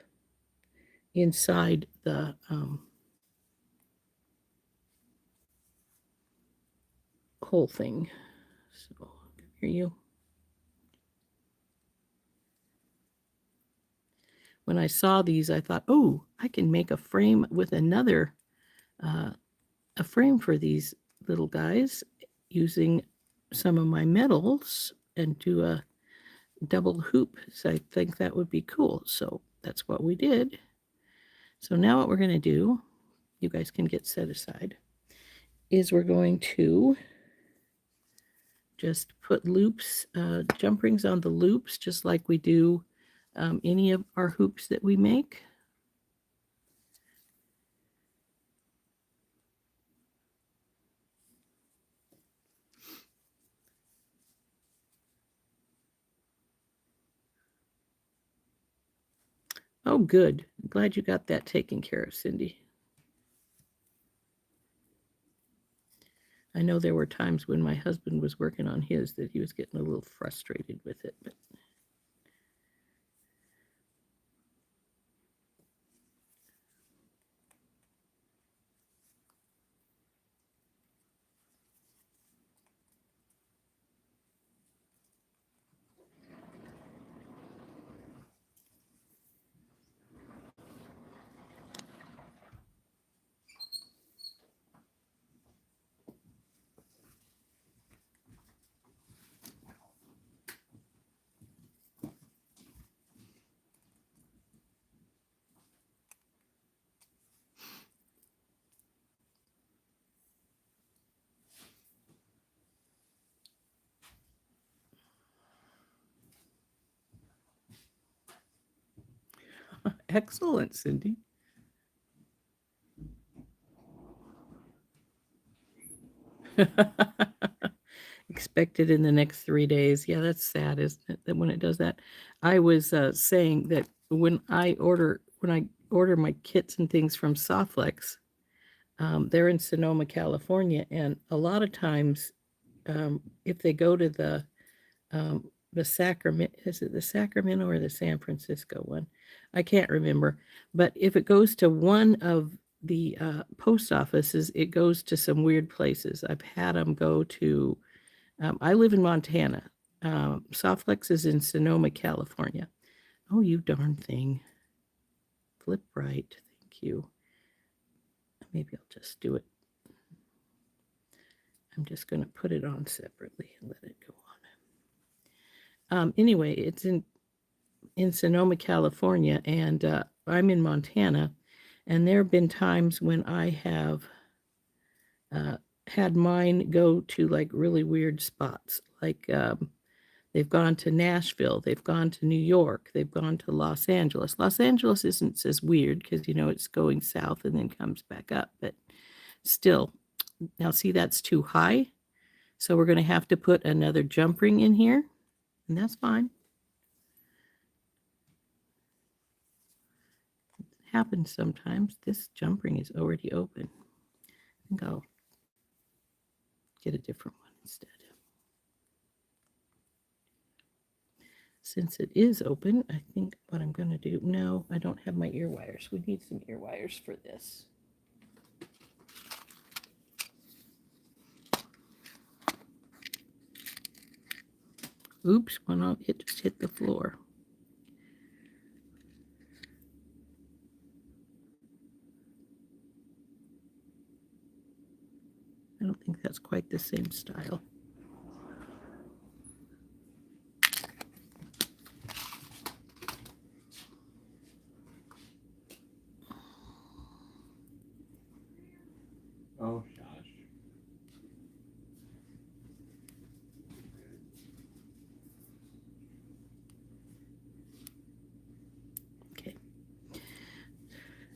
inside the whole thing. So here you. When I saw these, I thought, oh, I can make a frame with another, a frame for these little guys using some of my metals and do a double hoop. So I think that would be cool. So that's what we did. So now what we're going to do, you guys can get set aside, is we're going to just put loops, jump rings on the loops, just like we do any of our hoops that we make. Oh, good. I'm glad you got that taken care of, Cindy. I know there were times when my husband was working on his that he was getting a little frustrated with it, but Excellent, Cindy. Expected in the next 3 days. Yeah, that's sad, isn't it, that when it does that? I was saying that when I order my kits and things from SoftFlex, they're in Sonoma, California, and a lot of times, if they go to the Sacramento, is it the Sacramento or the San Francisco one? I can't remember. But if it goes to one of the post offices, it goes to some weird places. I've had them go to, I live in Montana. SoftFlex is in Sonoma, California. Oh, you darn thing. Flip right. Thank you. Maybe I'll just do it. I'm just going to put it on separately and let it go on. Anyway, it's in Sonoma, California, and I'm in Montana, and there have been times when I have had mine go to like really weird spots, like they've gone to Nashville, they've gone to New York, they've gone to Los Angeles. Los Angeles isn't as weird because it's going south and then comes back up, but still. Now see, that's too high, so we're going to have to put another jump ring in here, and that's fine. Happens sometimes. This jump ring is already open. I think I'll get a different one instead. Since it is open, I think what I'm going to do, no, I don't have my ear wires. We need some ear wires for this. Oops, it just hit the floor. I don't think that's quite the same style. Oh, gosh. Okay.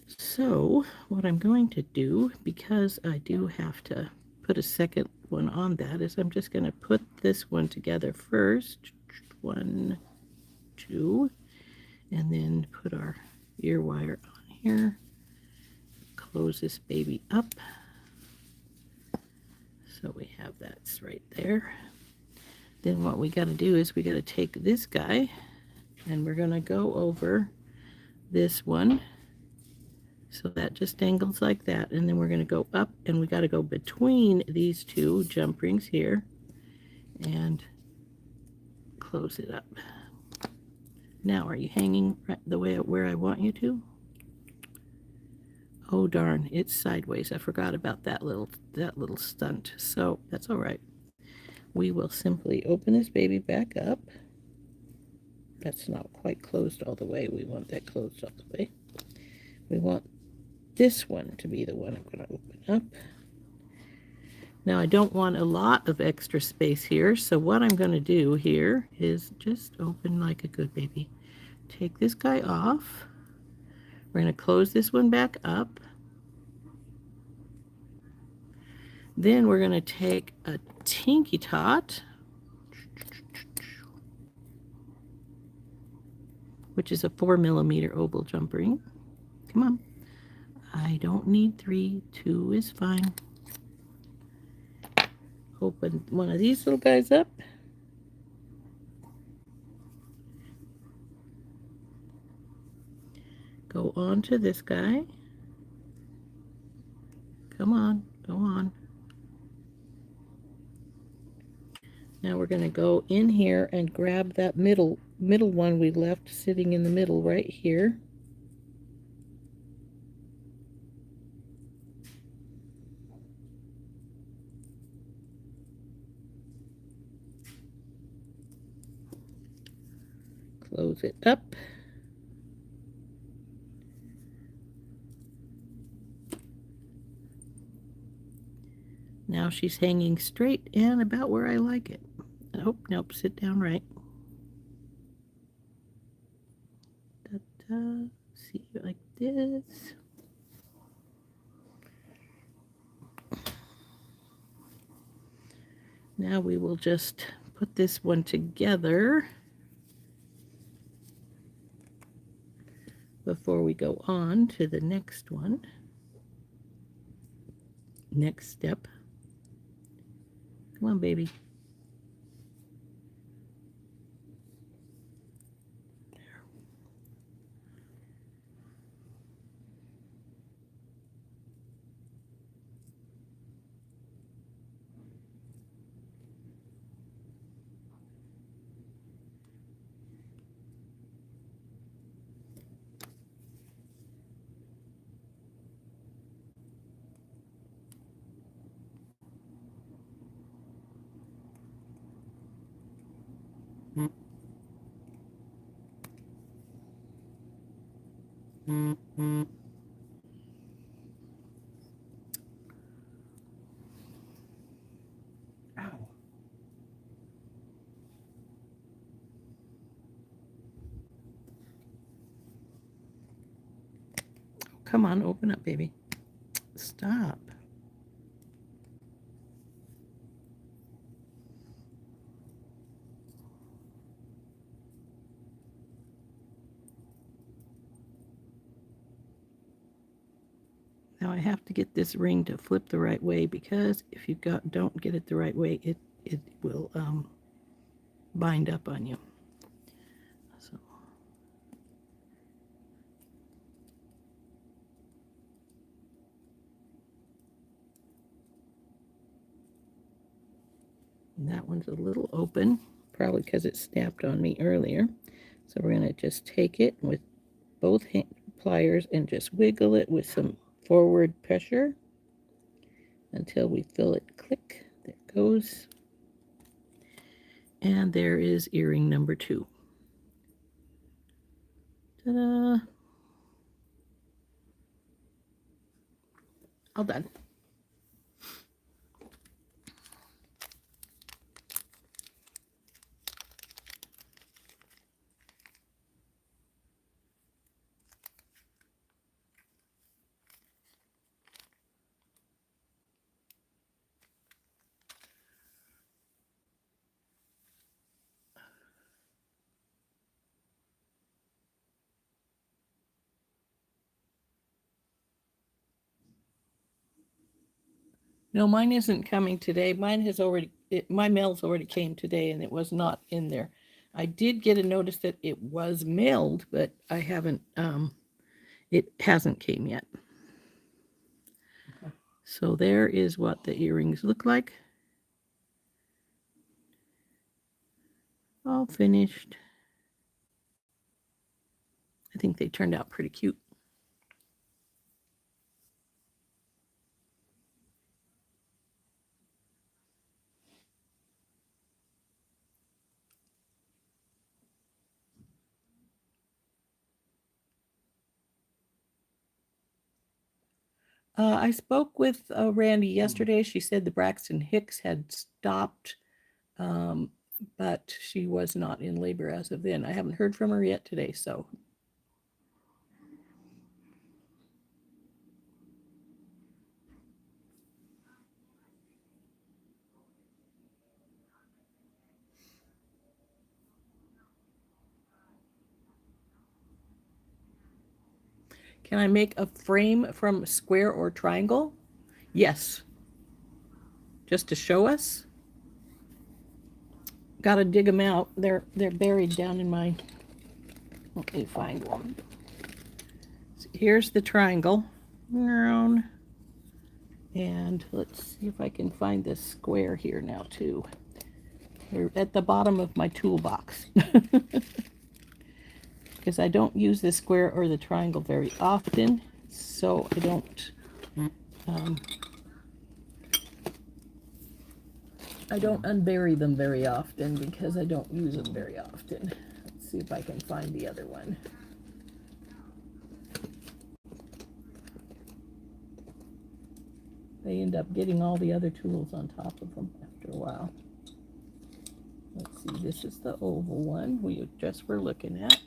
So what I'm going to do, because I do have to put a second one on that, is I'm just going to put this one together first. 1, 2, and then put our ear wire on here. Close this baby up. So we have that's right there. Then what we got to do is we got to take this guy and we're going to go over this one. So that just dangles like that. And then we're going to go up and we got to go between these two jump rings here and close it up. Now, are you hanging right the way where I want you to? Oh darn, it's sideways. I forgot about that little stunt. So that's all right. We will simply open this baby back up. That's not quite closed all the way. We want that closed all the way. We want this one to be the one I'm going to open up. Now I don't want a lot of extra space here, so what I'm going to do here is just open like a good baby. Take this guy off. We're going to close this one back up. Then we're going to take a Tinky Tot, which is a 4mm oval jump ring. Come on. I don't need 3. 2 is fine. Open one of these little guys up. Go on to this guy. Come on, go on. Now we're going to go in here and grab that middle one we left sitting in the middle right here. Close it up. Now she's hanging straight and about where I like it. Oh, nope, sit down right. Da-da. See, like this. Now we will just put this one together before we go on to the next one. Next step. Come on, baby. Ow. Come on, open up, baby. Stop. Now I have to get this ring to flip the right way, because if you don't get it the right way, it will bind up on you. So that one's a little open, probably because it snapped on me earlier. So we're going to just take it with both pliers and just wiggle it with some forward pressure until we feel it click. There it goes. And there is earring number 2. Ta-da! All done. No, mine isn't coming today. Mine has already, my mail's already came today, and it was not in there. I did get a notice that it was mailed, but I haven't, it hasn't came yet. Okay. So there is what the earrings look like. All finished. I think they turned out pretty cute. I spoke with Randy yesterday. She said the Braxton Hicks had stopped, but she was not in labor as of then. I haven't heard from her yet today, so. Can I make a frame from square or triangle? Yes. Just to show us. Got to dig them out. They're buried down in my. Let me find one. So here's the triangle. And let's see if I can find this square here now too. They're at the bottom of my toolbox. Because I don't use the square or the triangle very often, so I don't unbury them very often because I don't use them very often. Let's see if I can find the other one. They end up getting all the other tools on top of them after a while. Let's see, this is the oval one we just were looking at.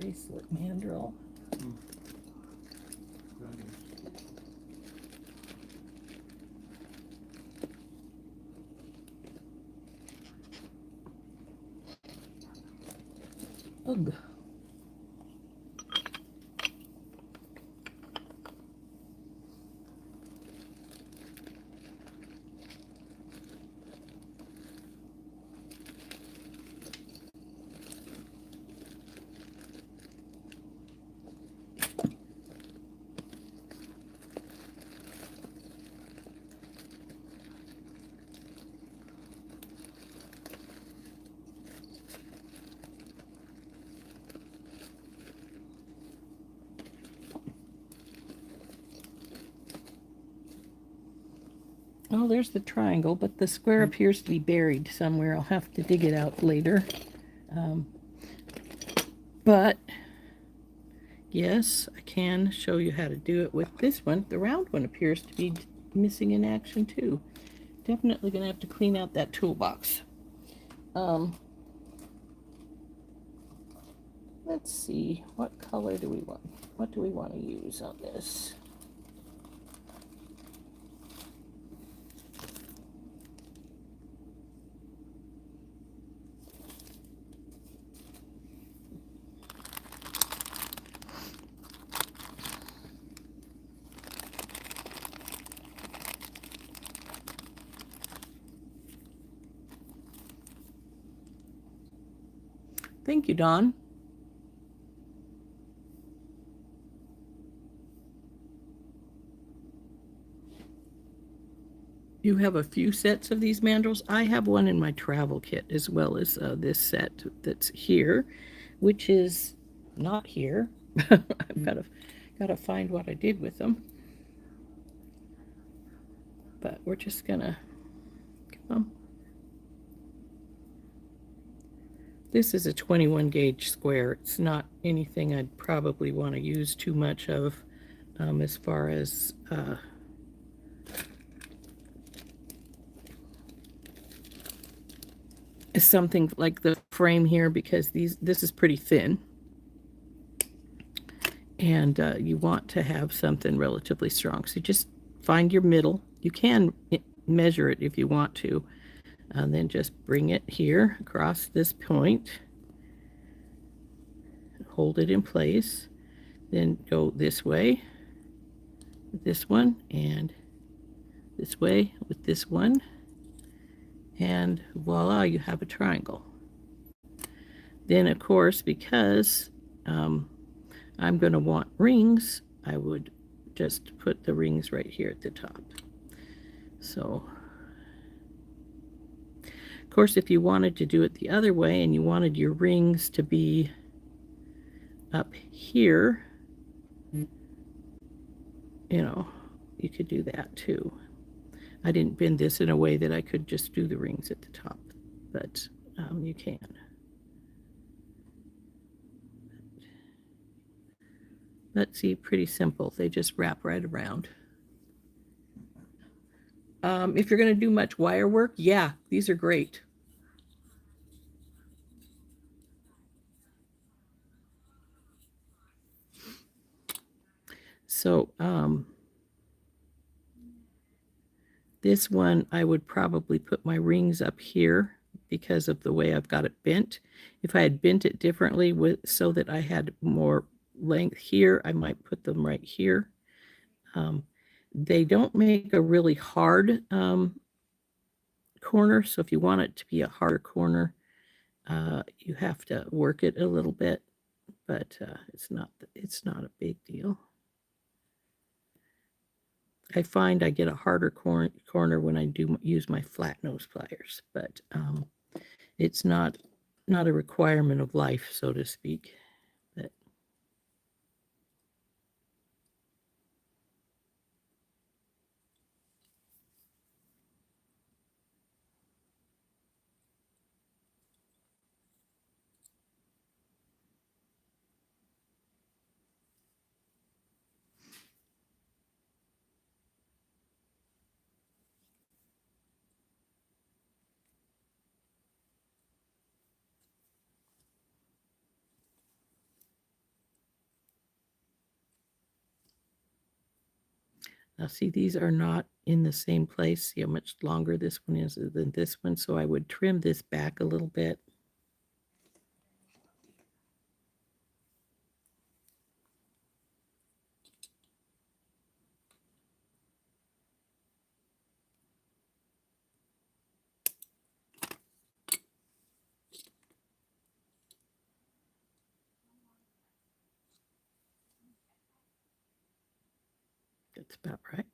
bracelet mandrel. Ugh. Oh, there's the triangle, but the square appears to be buried somewhere. I'll have to dig it out later. But yes, I can show you how to do it with this one. The round one appears to be missing in action too. Definitely going to have to clean out that toolbox. Let's see, what color do we want? What do we want to use on this? Thank you, Dawn. You have a few sets of these mandrels. I have one in my travel kit as well as this set that's here, which is not here. I've got to find what I did with them. But we're just gonna come on. This is a 21 gauge square. It's not anything I'd probably want to use too much of as far as something like the frame here, because this is pretty thin. And you want to have something relatively strong. So just find your middle. You can measure it if you want to. And then just bring it here across this point. Hold it in place. Then go this way with this one, and this way with this one. And voila, you have a triangle. Then, of course, because I'm going to want rings, I would just put the rings right here at the top. So, of course, if you wanted to do it the other way and you wanted your rings to be up here, you know, you could do that too. I didn't bend this in a way that I could just do the rings at the top, but you can. Let's see, pretty simple. They just wrap right around. If you're going to do much wire work, yeah, these are great. So this one, I would probably put my rings up here because of the way I've got it bent. If I had bent it differently so that I had more length here, I might put them right here. They don't make a really hard corner, so if you want it to be a harder corner, you have to work it a little bit, but it's not a big deal. I find I get a harder corner when I do use my flat nose pliers, but it's not a requirement of life, so to speak. But Now see, these are not in the same place. See how much longer this one is than this one. So I would trim this back a little bit. That's about right.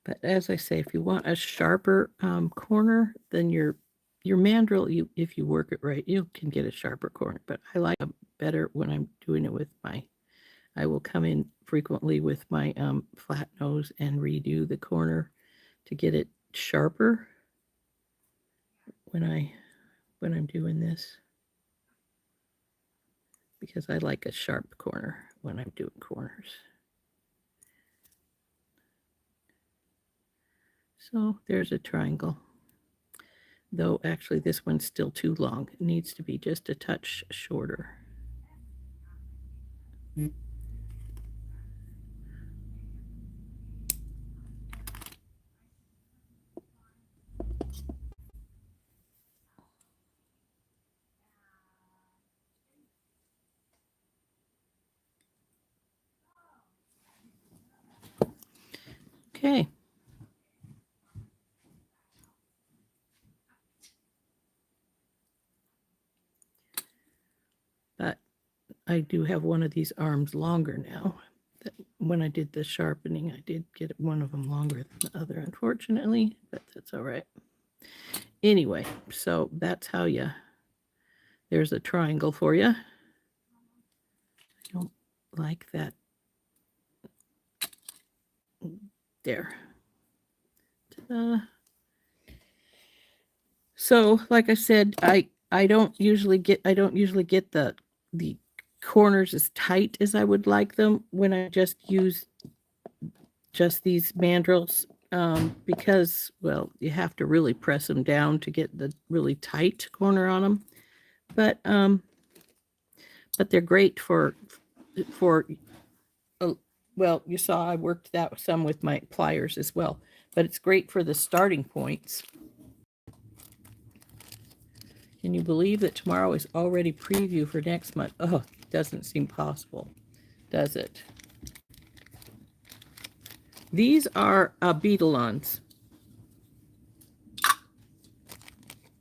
But as I say, if you want a sharper corner, then your mandrel, if you work it right, you can get a sharper corner. But I like it better when I'm doing it with I will come in frequently with my flat nose and redo the corner to get it sharper when I'm doing this, because I like a sharp corner when I'm doing corners. So there's a triangle. Though actually this one's still too long. It needs to be just a touch shorter. Okay. But I do have one of these arms longer now. When I did the sharpening, I did get one of them longer than the other, unfortunately, but that's all right. Anyway, so that's how there's a triangle for you. I don't like that. There. Ta-da. So, like I said, I don't usually get the corners as tight as I would like them when I just use these mandrels, because, well, you have to really press them down to get the really tight corner on them. But they're great for well, you saw I worked that some with my pliers as well. But it's great for the starting points. Can you believe that tomorrow is already preview for next month? Oh, it doesn't seem possible, does it? These are beetlons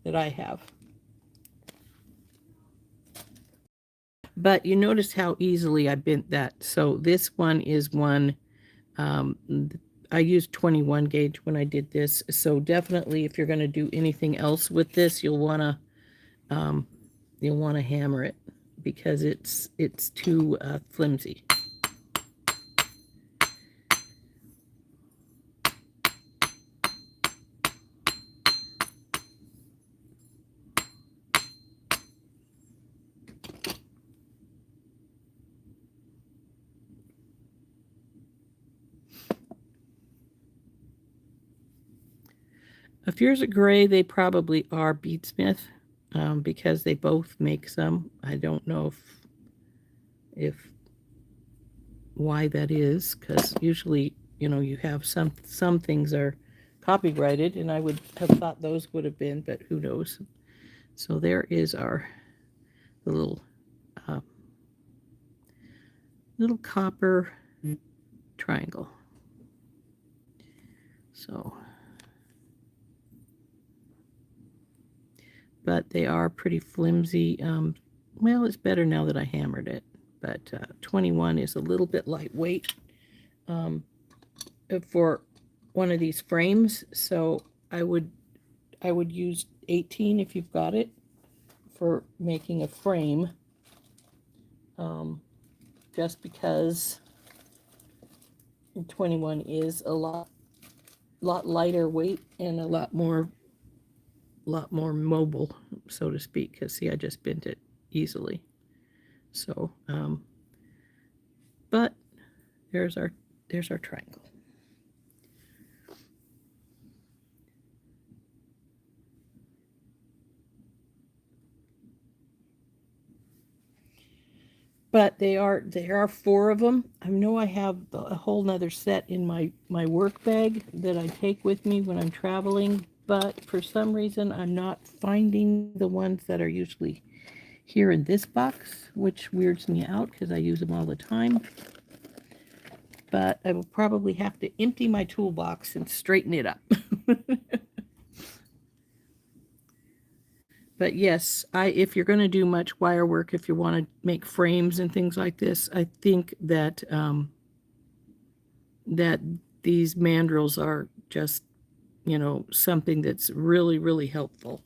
that I have. But you notice how easily I bent that. So this one is one, I used 21 gauge when I did this. So definitely if you're going to do anything else with this, you'll want to hammer it, because it's too flimsy. If yours are gray, they probably are Beadsmith, because they both make some. I don't know if why that is, because usually, you have some things are copyrighted, and I would have thought those would have been, but who knows. So there is our little copper triangle. So, but they are pretty flimsy. Well, it's better now that I hammered it, but 21 is a little bit lightweight for one of these frames. So I would use 18 if you've got it for making a frame, just because 21 is a lot lighter weight and a lot more mobile, so to speak, because see, I just bent it easily. So but there's our triangle. but there are 4 of them. I know I have a whole nother set in my work bag that I take with me when I'm traveling, but for some reason I'm not finding the ones that are usually here in this box, which weirds me out because I use them all the time. But I will probably have to empty my toolbox and straighten it up. But yes, if you're going to do much wire work, if you want to make frames and things like this, I think that that these mandrels are just, something that's really, really helpful.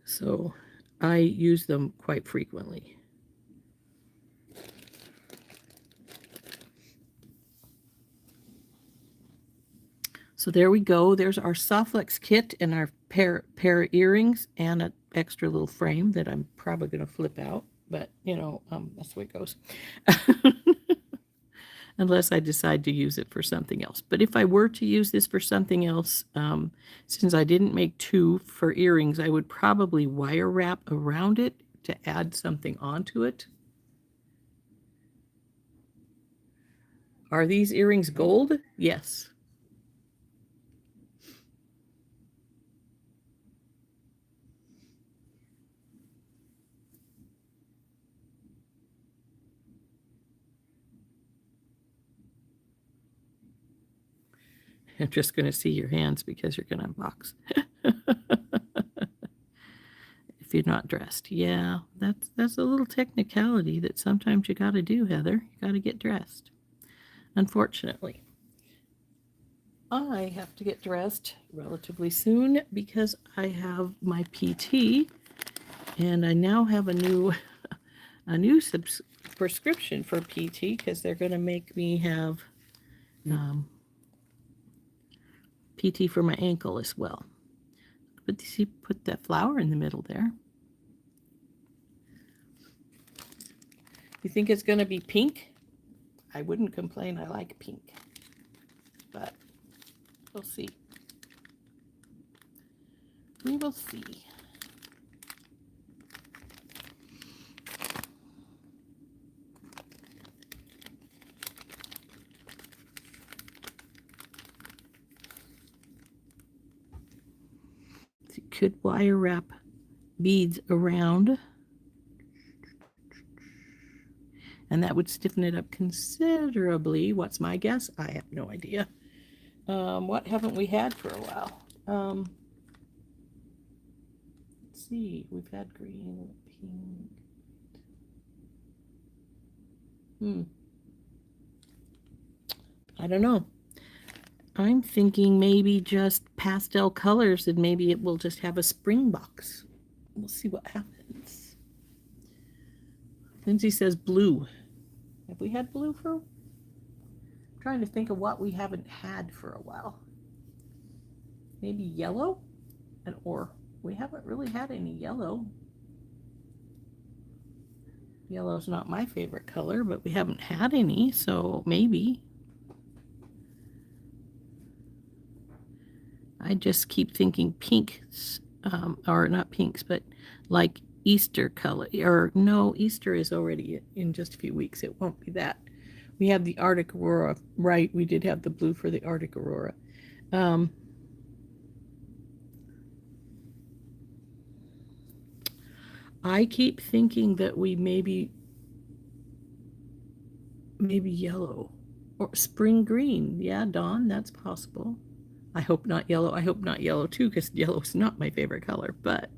So I use them quite frequently. So there we go. There's our SoftFlex kit and our pair of earrings and an extra little frame that I'm probably going to flip out. But, that's the way it goes. Unless I decide to use it for something else. But if I were to use this for something else, since I didn't make 2 for earrings, I would probably wire wrap around it to add something onto it. Are these earrings gold? Yes. I'm just going to see your hands because you're going to unbox. If you're not dressed. Yeah, that's a little technicality that sometimes you got to do, Heather. You got to get dressed. Unfortunately. I have to get dressed relatively soon because I have my PT and I now have a new prescription for PT because they're going to make me have PT for my ankle as well. But see, put that flower in the middle there. You think it's going to be pink? I wouldn't complain. I like pink. But we'll see. We will see. So you could wire wrap beads around. And that would stiffen it up considerably. What's my guess? I have no idea. What haven't we had for a while? Let's see. We've had green, pink. I don't know. I'm thinking maybe just pastel colors and maybe it will just have a spring box. We'll see what happens. Lindsay says blue. Have we had blue for? I'm trying to think of what we haven't had for a while. Maybe yellow? Or we haven't really had any yellow. Yellow's not my favorite color, but we haven't had any, so maybe. I just keep thinking pinks, or not pinks, but like Easter color, or no, Easter is already in just a few weeks. It won't be that. We have the Arctic Aurora, right? We did have the blue for the Arctic Aurora. I keep thinking that we maybe yellow or spring green. Yeah, Dawn, that's possible. I hope not yellow. I hope not yellow too, because yellow is not my favorite color, but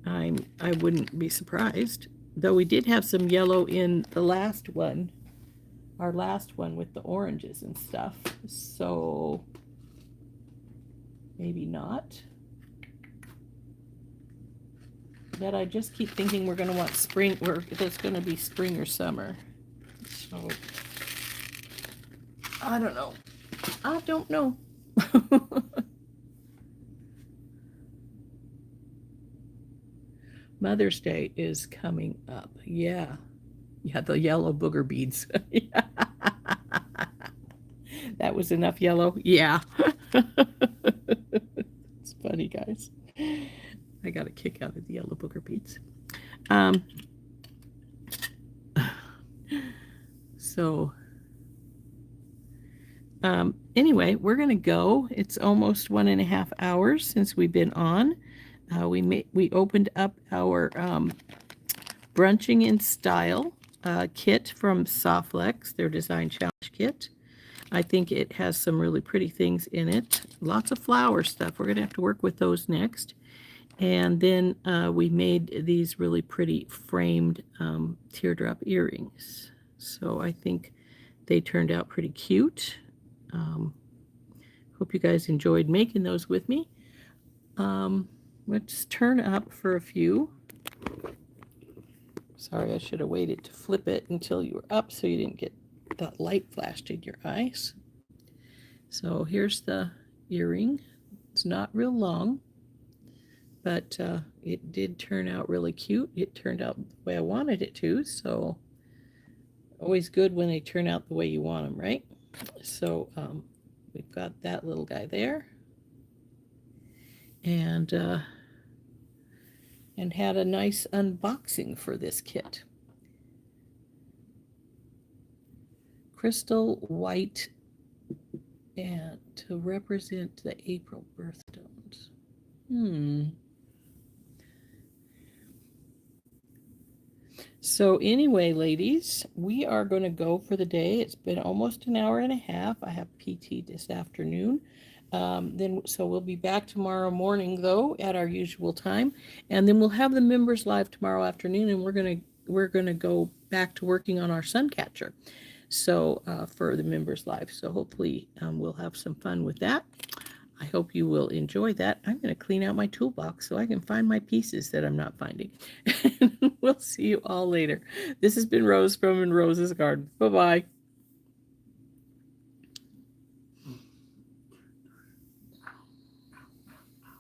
I wouldn't be surprised. Though we did have some yellow in the last one, our last one with the oranges and stuff. So maybe not. But I just keep thinking we're going to want spring, or it's going to be spring or summer. So I don't know. I don't know. Mother's Day is coming up. Yeah. Yeah, the yellow booger beads. That was enough yellow? Yeah. It's funny, guys. I got a kick out of the yellow booger beads. So anyway, we're going to go. It's almost 1.5 hours since we've been on. We opened up our Brunching in Style kit from SoftFlex, their design challenge kit. I think it has some really pretty things in it. Lots of flower stuff. We're going to have to work with those next. And then we made these really pretty framed teardrop earrings. So I think they turned out pretty cute. Hope you guys enjoyed making those with me. Let's turn up for a few. Sorry, I should have waited to flip it until you were up so you didn't get that light flashed in your eyes. So here's the earring. It's not real long, but it did turn out really cute. It turned out the way I wanted it to, so always good when they turn out the way you want them, right? So we've got that little guy there, and had a nice unboxing for this kit. Crystal white, and to represent the April birthstones. So anyway, ladies, we are going to go for the day. It's been almost an hour and a half. I have PT this afternoon. So we'll be back tomorrow morning, though, at our usual time, and then we'll have the members live tomorrow afternoon, and we're gonna go back to working on our sun catcher. So for the members live. So hopefully we'll have some fun with that. I hope you will enjoy that. I'm going to clean out my toolbox so I can find my pieces that I'm not finding. We'll see you all later. This has been Rose from In Rose's Garden. Bye-bye.